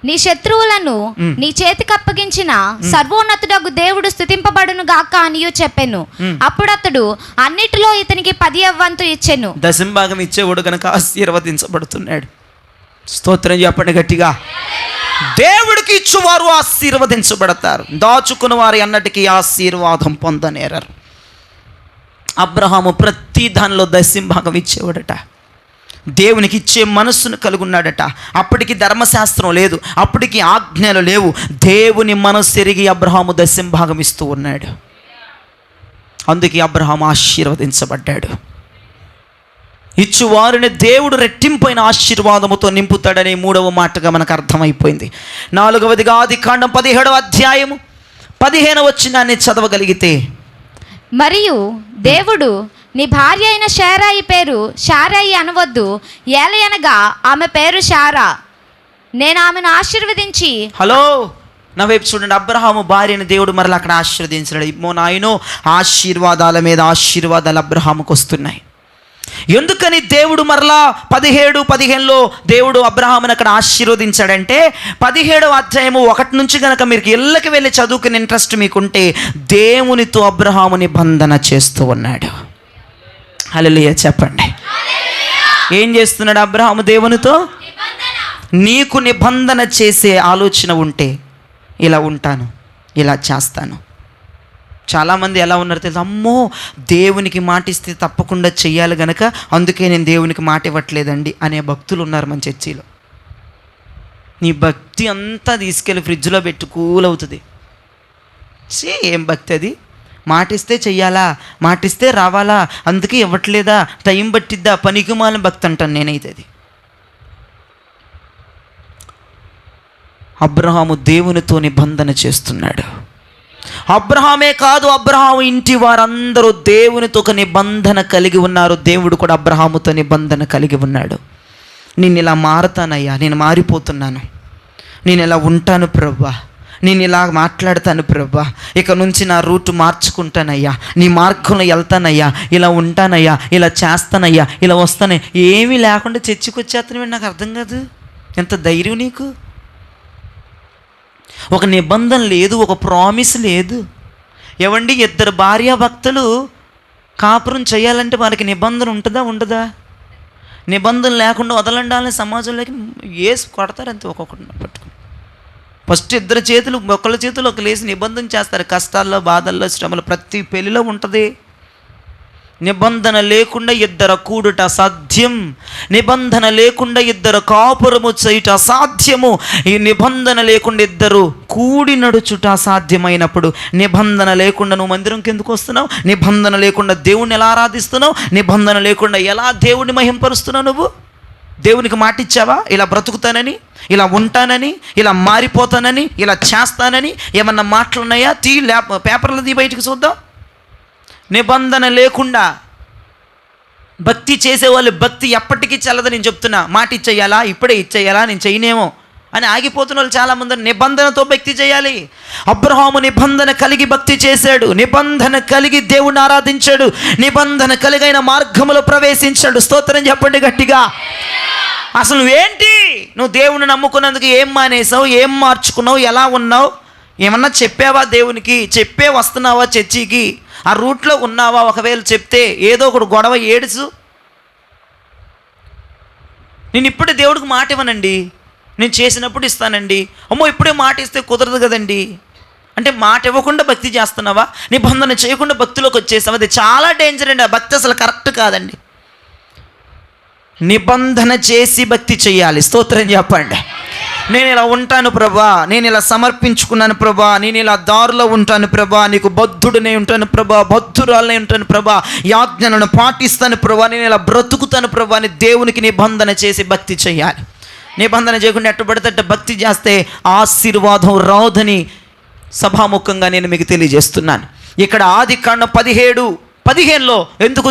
నీ శత్రువులను నీ చేతికి అప్పగించిన సర్వోన్నతుడగు దేవుడు స్తుతింపబడును గాక అనియు చెప్పెను. అప్పుడు అతడు అన్నిటిలో ఇతనికి 10వ వంతు ఇచ్చెను. దశంభాగం ఇచ్చేవాడు కనుక ఆశీర్వదించబడుతున్నాడు. స్తోత్రం చెప్పండి గట్టిగా. దేవుడికి ఇచ్చువారు ఆశీర్వదించబడతారు, దాచుకున్న వారి అన్నటికీ ఆశీర్వాదం పొందనేరరు. అబ్రహాము ప్రతి దానిలో దశంభాగం ఇచ్చేవాడట, దేవునికి ఇచ్చే మనస్సును కలిగి ఉన్నాడట. అప్పటికి ధర్మశాస్త్రం లేదు, అప్పటికి ఆజ్ఞలు లేవు. దేవుని మనస్సు ఎరిగి అబ్రహాము దశంభాగం ఇస్తూ ఉన్నాడు. అందుకే అబ్రహాము ఆశీర్వదించబడ్డాడు. ఇచ్చువారిని దేవుడు రెట్టింపైన ఆశీర్వాదముతో నింపుతాడనే 3వ మాటగా మనకు అర్థమైపోయింది. 4వదిగా ఆదికాండం 17వ అధ్యాయము 15వ వచనాన్ని చదవగలిగితే, మరియు దేవుడు నీ భార్య అయిన శారాయి పేరు శారాయి అనవద్దు, ఏలయనగా ఆమె పేరు శారా, నేను ఆమెను ఆశీర్వదించి. హలో, నా వైపు చూడండి. అబ్రహాము భార్యను దేవుడు మరలా అక్కడ ఆశీర్వదించాడు. ఇమ్మో నాయనో, ఆశీర్వాదాల మీద ఆశీర్వాదాలు అబ్రహాముకు వస్తున్నాయి. ఎందుకని దేవుడు మరలా 17:15 దేవుడు అబ్రహామును అక్కడ ఆశీర్వదించాడంటే 17వ అధ్యాయము 1 నుంచి కనుక మీరు ఇళ్ళకి వెళ్ళి చదువుకునే ఇంట్రెస్ట్ మీకుంటే దేవునితో అబ్రహాము నిబంధన చేస్తూ ఉన్నాడు. హల్లెలూయా చెప్పండి. ఏం చేస్తున్నాడు అబ్రహాము? దేవునితో నీకు నిబంధన చేసే ఆలోచన ఉంటే ఇలా ఉంటాను, ఇలా చేస్తాను. చాలామంది ఎలా ఉన్నారు తెలుసు, అమ్మో దేవునికి మాట ఇస్తే తప్పకుండా చెయ్యాలి గనక అందుకే నేను దేవునికి మాట ఇవ్వట్లేదండి అనే భక్తులు ఉన్నారు మన చర్చిలో. నీ భక్తి అంతా తీసుకెళ్ళి ఫ్రిడ్జ్లో పెట్టి కూల్ అవుతుంది. ఏం భక్తి అది? మాటిస్తే చెయ్యాలా, మాటిస్తే రావాలా, అందుకే ఇవ్వట్లేదా, టైం పట్టిద్దా, పనికిమాలిన భక్తి అంటాను నేనైతే. అది అబ్రహాము దేవునితో నిబంధన చేస్తున్నాడు. అబ్రహామే కాదు, అబ్రహాము ఇంటి వారందరూ దేవునితో ఒక నిబంధన కలిగి ఉన్నారు. దేవుడు కూడా అబ్రహాముతో నిబంధన కలిగి ఉన్నాడు. నేను ఇలా మారుతానయ్యా, నేను మారిపోతున్నాను, నేను ఇలా ఉంటాను ప్రభువా, నేను ఇలా మాట్లాడతాను ప్రభువా, ఇక నుంచి నా రూట్ మార్చుకుంటానయ్యా, నీ మార్గంలో వెళ్తానయ్యా, ఇలా ఉంటానయ్యా, ఇలా చేస్తానయ్యా, ఇలా వస్తానయ్యా. ఏమీ లేకుండా చర్చికి వచ్చేస్తాను. నాకు అర్థం కాదు. ఎంత ధైర్యం నీకు? ఒక నిబంధన లేదు, ఒక ప్రామిస్ లేదు. ఏవండి, ఇద్దరు భార్యాభర్తలు కాపురం చేయాలంటే వారికి నిబంధన ఉంటుందా ఉండదా? నిబంధన లేకుండా వదలండాలని సమాజంలోకి వేసి కొడతారు అంతే. ఒక్కొక్కరిని పట్టుకుని ఫస్ట్ ఇద్దరు చేతులు, ఒకళ్ళ చేతులు ఒక లేసి నిబంధన చేస్తారు. కష్టాల్లో, బాధల్లో, శ్రమలు ప్రతి పెళ్లిలో ఉంటుంది. నిబంధన లేకుండా ఇద్దరు కూడుట అసాధ్యం. నిబంధన లేకుండా ఇద్దరు కాపురము చేయుట అసాధ్యము. ఈ నిబంధన లేకుండా ఇద్దరు కూడి నడుచుట అసాధ్యమైనప్పుడు నిబంధన లేకుండా నువ్వు మందిరంకి ఎందుకు వస్తున్నావు? నిబంధన లేకుండా దేవుణ్ణి ఎలా ఆరాధిస్తున్నావు? నిబంధన లేకుండా ఎలా దేవుణ్ణి మహింపరుస్తున్నావు? నువ్వు దేవునికి మాట ఇచ్చావా? ఇలా బ్రతుకుతానని, ఇలా ఉంటానని, ఇలా మారిపోతానని, ఇలా చేస్తానని ఏమన్నా మాటలున్నాయా? పేపర్లు తీ బయటికి చూద్దాం. నిబంధన లేకుండా భక్తి చేసేవాళ్ళు భక్తి ఎప్పటికీ చల్లదని నేను చెప్తున్నా. మాట ఇచ్చేయాలా, ఇప్పుడే ఇచ్చేయాలా, నేను చేయనేమో అని ఆగిపోతున్న వాళ్ళు చాలామంది. నిబంధనతో భక్తి చేయాలి. అబ్రహాము నిబంధన కలిగి భక్తి చేశాడు, నిబంధన కలిగి దేవుణ్ణి ఆరాధించాడు, నిబంధన కలిగైన మార్గములో ప్రవేశించాడు. స్తోత్రం చెప్పండి గట్టిగా. అసలు నువ్వేంటి? నువ్వు దేవుని నమ్ముకున్నందుకు ఏం మానేసావు? ఏం మార్చుకున్నావు? ఎలా ఉన్నావు? ఏమన్నా చెప్పావా దేవునికి? చెప్పే వస్తున్నావా చర్చికి? ఆ రూట్లో ఉన్నావా? ఒకవేళ చెప్తే ఏదో ఒకటి గొడవ ఏడుసు. నేను ఇప్పుడే దేవుడికి మాట ఇవ్వనండి, నేను చేసినప్పుడు ఇస్తానండి. అమ్మో ఇప్పుడే మాట ఇస్తే కుదరదు కదండి అంటే మాట ఇవ్వకుండా భక్తి చేస్తున్నావా? నిబంధన చేయకుండా భక్తిలోకి వచ్చేసావా? అది చాలా డేంజర్ అండి. ఆ భక్తి అసలు కరెక్ట్ కాదండి. నిబంధన చేసి భక్తి చేయాలి. స్తోత్రం చెప్పండి. నేను ఇలా ఉంటాను ప్రభా, నేను ఇలా సమర్పించుకున్నాను ప్రభా, నేను ఇలా దారిలో ఉంటాను ప్రభా, నీకు బద్ధుడనే ఉంటాను ప్రభా, బద్ధురాలనే ఉంటాను ప్రభా, యాజ్ఞలను పాటిస్తాను ప్రభా, నేను ఇలా బ్రతుకుతాను ప్రభా అని దేవునికి నిబంధన చేసి భక్తి చేయాలి. నిబంధన చేయకుండా ఎట్టుబడితే భక్తి చేస్తే ఆశీర్వాదం రాదని సభాముఖంగా నేను మీకు తెలియజేస్తున్నాను. ఇక్కడ ఆదికాండం 17:15లో ఎందుకు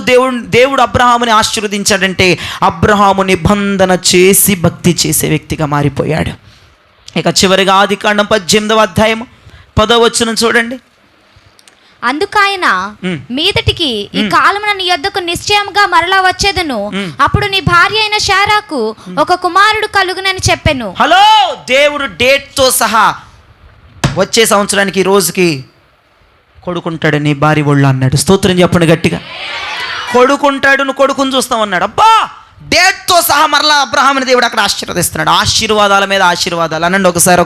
దేవుడు అబ్రహాముని ఆశీర్వదించాడంటే అబ్రహాము నిబంధన చేసి భక్తి చేసే వ్యక్తిగా మారిపోయాడు. ఇక చివరిగా ఆదికాండం 18వ అధ్యాయం 10వ వచనం చూడండి. అందుకాయన మీదటికి ఈ కాలమున నీ యొద్దకు నిశ్చయముగా మరలా వచ్చేదను, అప్పుడు నీ భార్య అయిన శారాకు ఒక కుమారుడు కలుగునని చెప్పెను. హలో, దేవుడు డేట్తో సహా వచ్చే సంవత్సరానికి ఈ రోజుకి కొడుకుంటాడు నీ భార్య ఒళ్ళు అన్నాడు. స్తోత్రం చెప్పండి గట్టిగా. కొడుకుంటాడు, నువ్వు కొడుకుని చూస్తామన్నాడు. అబ్బా, డేట్తో సహా మరలా అబ్రహాముని దేవుడు అక్కడ ఆశీర్వదిస్తున్నాడు. ఆశీర్వాదాల మీద ఆశీర్వాదాలు అనండి ఒకసారి.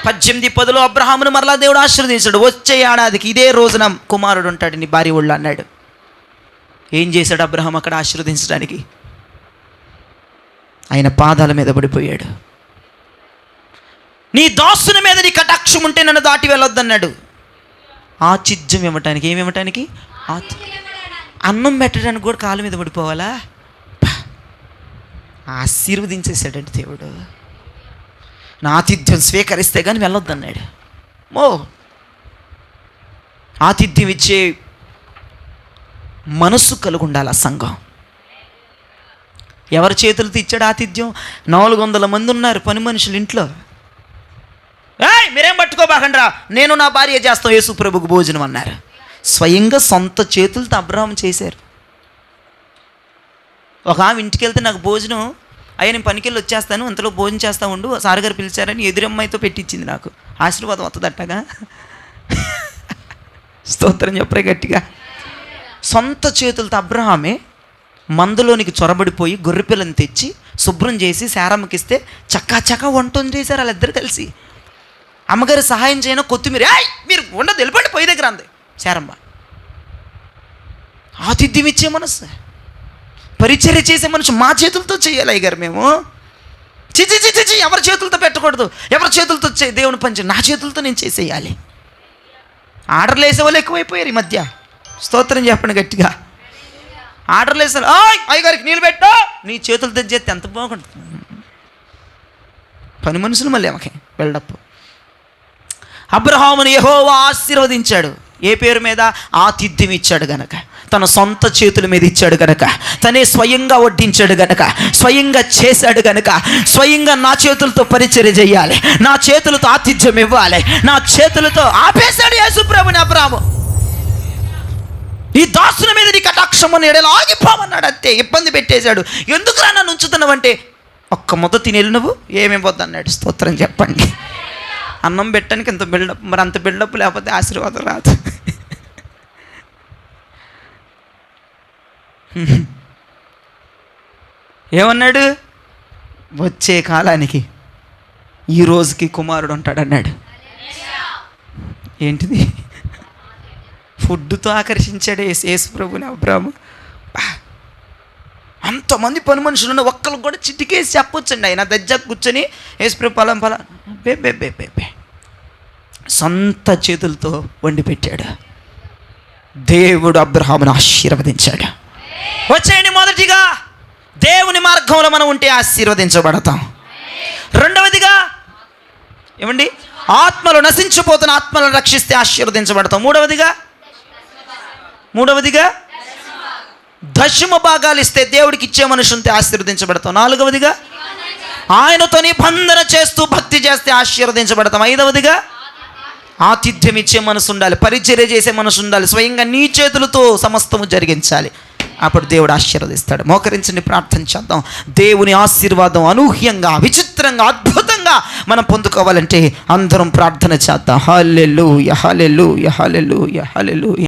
18:10లో అబ్రహామును మరలా దేవుడు ఆశీర్వదించాడు. వచ్చే ఏడాదికి ఇదే రోజున కుమారుడు ఉంటాడు నీ భార్య ఒళ్ళు అన్నాడు. ఏం చేశాడు అబ్రహాం అక్కడ ఆశీర్వదించడానికి? ఆయన పాదాల మీద పడిపోయాడు. నీ దాసుని మీద నీ కటాక్షం ఉంటే నన్ను దాటి వెళ్ళొద్దన్నాడు. ఆతిథ్యం ఇవ్వటానికి, ఏమి ఇవ్వటానికి? అన్నం పెట్టడానికి కూడా కాళ్ళ మీద పడిపోవాలా? ఆశీర్వదించేశాడంటే దేవుడు. నా ఆతిథ్యం స్వీకరిస్తే కానీ వెళ్ళొద్దన్నాడు. ఆతిథ్యం ఇచ్చే మనస్సు కలిగి ఉండాలి ఆ సంఘం. ఎవరి చేతులతో ఇచ్చాడు ఆతిథ్యం? 400 మంది ఉన్నారు పని మనుషులు ఇంట్లో. మీరేం పట్టుకోబాకండ్రా, నేను నా భార్య చేస్తాం యేసు ప్రభుకు భోజనం అన్నారు. స్వయంగా సొంత చేతులతో అబ్రహాం చేశారు. ఒక ఆమె ఇంటికి వెళ్తే నాకు భోజనం అయ్యా, నేను పనికెళ్ళి వచ్చేస్తాను, అంతలో భోజనం చేస్తా ఉండు, సార్ గారు పిలిచారని ఎదురమ్మాయితో పెట్టించింది. నాకు ఆశీర్వాదం వస్తుందట్టగా. స్తోత్రం చెప్పరే గట్టిగా. సొంత చేతులతో అబ్రహామే మందులోనికి చొరబడిపోయి గొర్రెపిల్లని తెచ్చి శుభ్రం చేసి శారమ్మకిస్తే చక్కా వంట చేశారు వాళ్ళిద్దరు కలిసి. అమ్మగారు సహాయం చేయను, కొత్తిమీర మీరు ఉండదు వెళ్ళిపోండి పొయ్యి దగ్గర అంది శారమ్మ. ఆతిథ్యం ఇచ్చే మనసు, పరిచర్య చేసే మనిషి మా చేతులతో చేయాలి అయ్యగారు మేము. చిచి చిచి చి ఎవరి చేతులతో పెట్టకూడదు, ఎవరి చేతులతో దేవుని పని నా చేతులతో నేను చేసేయాలి. ఆర్డర్లు వేసే వాళ్ళు ఎక్కువైపోయారు ఈ మధ్య. స్తోత్రం చెప్పండి గట్టిగా. ఆర్డర్లు వేసారు, అయ్యగారికి నీళ్ళు పెట్టా, నీ చేతులు తెచ్చేస్తే ఎంత బాగుంటుంది. పని మనుషులు మళ్ళీ ఆమెకి బిల్డప్. అబ్రహామును యెహోవా ఆశీర్వదించాడు. ఏ పేరు మీద? ఆతిథ్యం ఇచ్చాడు గనక, తన సొంత చేతుల మీద ఇచ్చాడు గనక, తనే స్వయంగా వడ్డించాడు గనక, స్వయంగా చేశాడు గనక, స్వయంగా నా చేతులతో పరిచర్య చేయాలి, నా చేతులతో ఆతిథ్యం ఇవ్వాలి, నా చేతులతో ఆపేశాడు యేసుప్రభుని అబ్రాము. ఈ దాసుని మీద నీ కటాక్షం అని ఎడలా ఆగిపోమన్నాడు. అంతే, ఇబ్బంది పెట్టేశాడు. ఎందుకురా నన్ను ఉంచుతున్నావంటే, ఒక్క ముద్ద తినేలు నువ్వు ఏమివ్వద్దు అన్నాడు. స్తోత్రం చెప్పండి. అన్నం పెట్టడానికి ఎంత బిల్డప్, మరి అంత బిల్డప్ లేకపోతే ఆశీర్వాదం రాదు. ఏమన్నాడు? వచ్చే కాలానికి ఈ రోజుకి కుమారుడు ఉంటాడన్నాడు. ఏంటిది? ఫుడ్తో ఆకర్షించాడు యేసుప్రభుని అబ్రాము. అంతమంది పని మనుషులు ఒక్కరికి కూడా చిటికేసి చెప్పొచ్చండి. ఆయన దగ్గర కూర్చొని యేసుప్రభు పలం బే సొంత చేతులతో వండి పెట్టాడు. దేవుడు అబ్రహామును ఆశీర్వదించాడు. వచ్చేయండి, మొదటిగా దేవుని మార్గంలో మనం ఉంటే ఆశీర్వదించబడతాం. రెండవదిగా ఏమండి, ఆత్మలు నశించిపోతున్న ఆత్మలను రక్షిస్తే ఆశీర్వదించబడతాం. మూడవదిగా దశమ భాగాలు ఇస్తే దేవుడికి ఇచ్చే మనిషి ఉంటే ఆశీర్వదించబడతాం. నాలుగవదిగా ఆయనతో నిబంధన చేస్తూ భక్తి చేస్తే ఆశీర్వదించబడతాం. ఐదవదిగా ఆతిథ్యం ఇచ్చే మనసు ఉండాలి, పరిచర్య చేసే మనసు ఉండాలి, స్వయంగా నీ చేతులతో సమస్తము జరిగించాలి. అప్పుడు దేవుడు ఆశీర్వదిస్తాడు. మోకరించండి, ప్రార్థన చేద్దాం. దేవుని ఆశీర్వాదం అనూహ్యంగా, విచిత్రంగా, అద్భుతంగా మనం పొందుకోవాలంటే అందరం ప్రార్థన చేద్దాం. హల్లెలూయా, హల్లెలూయా, హల్లెలూయా, హల్లెలూయా.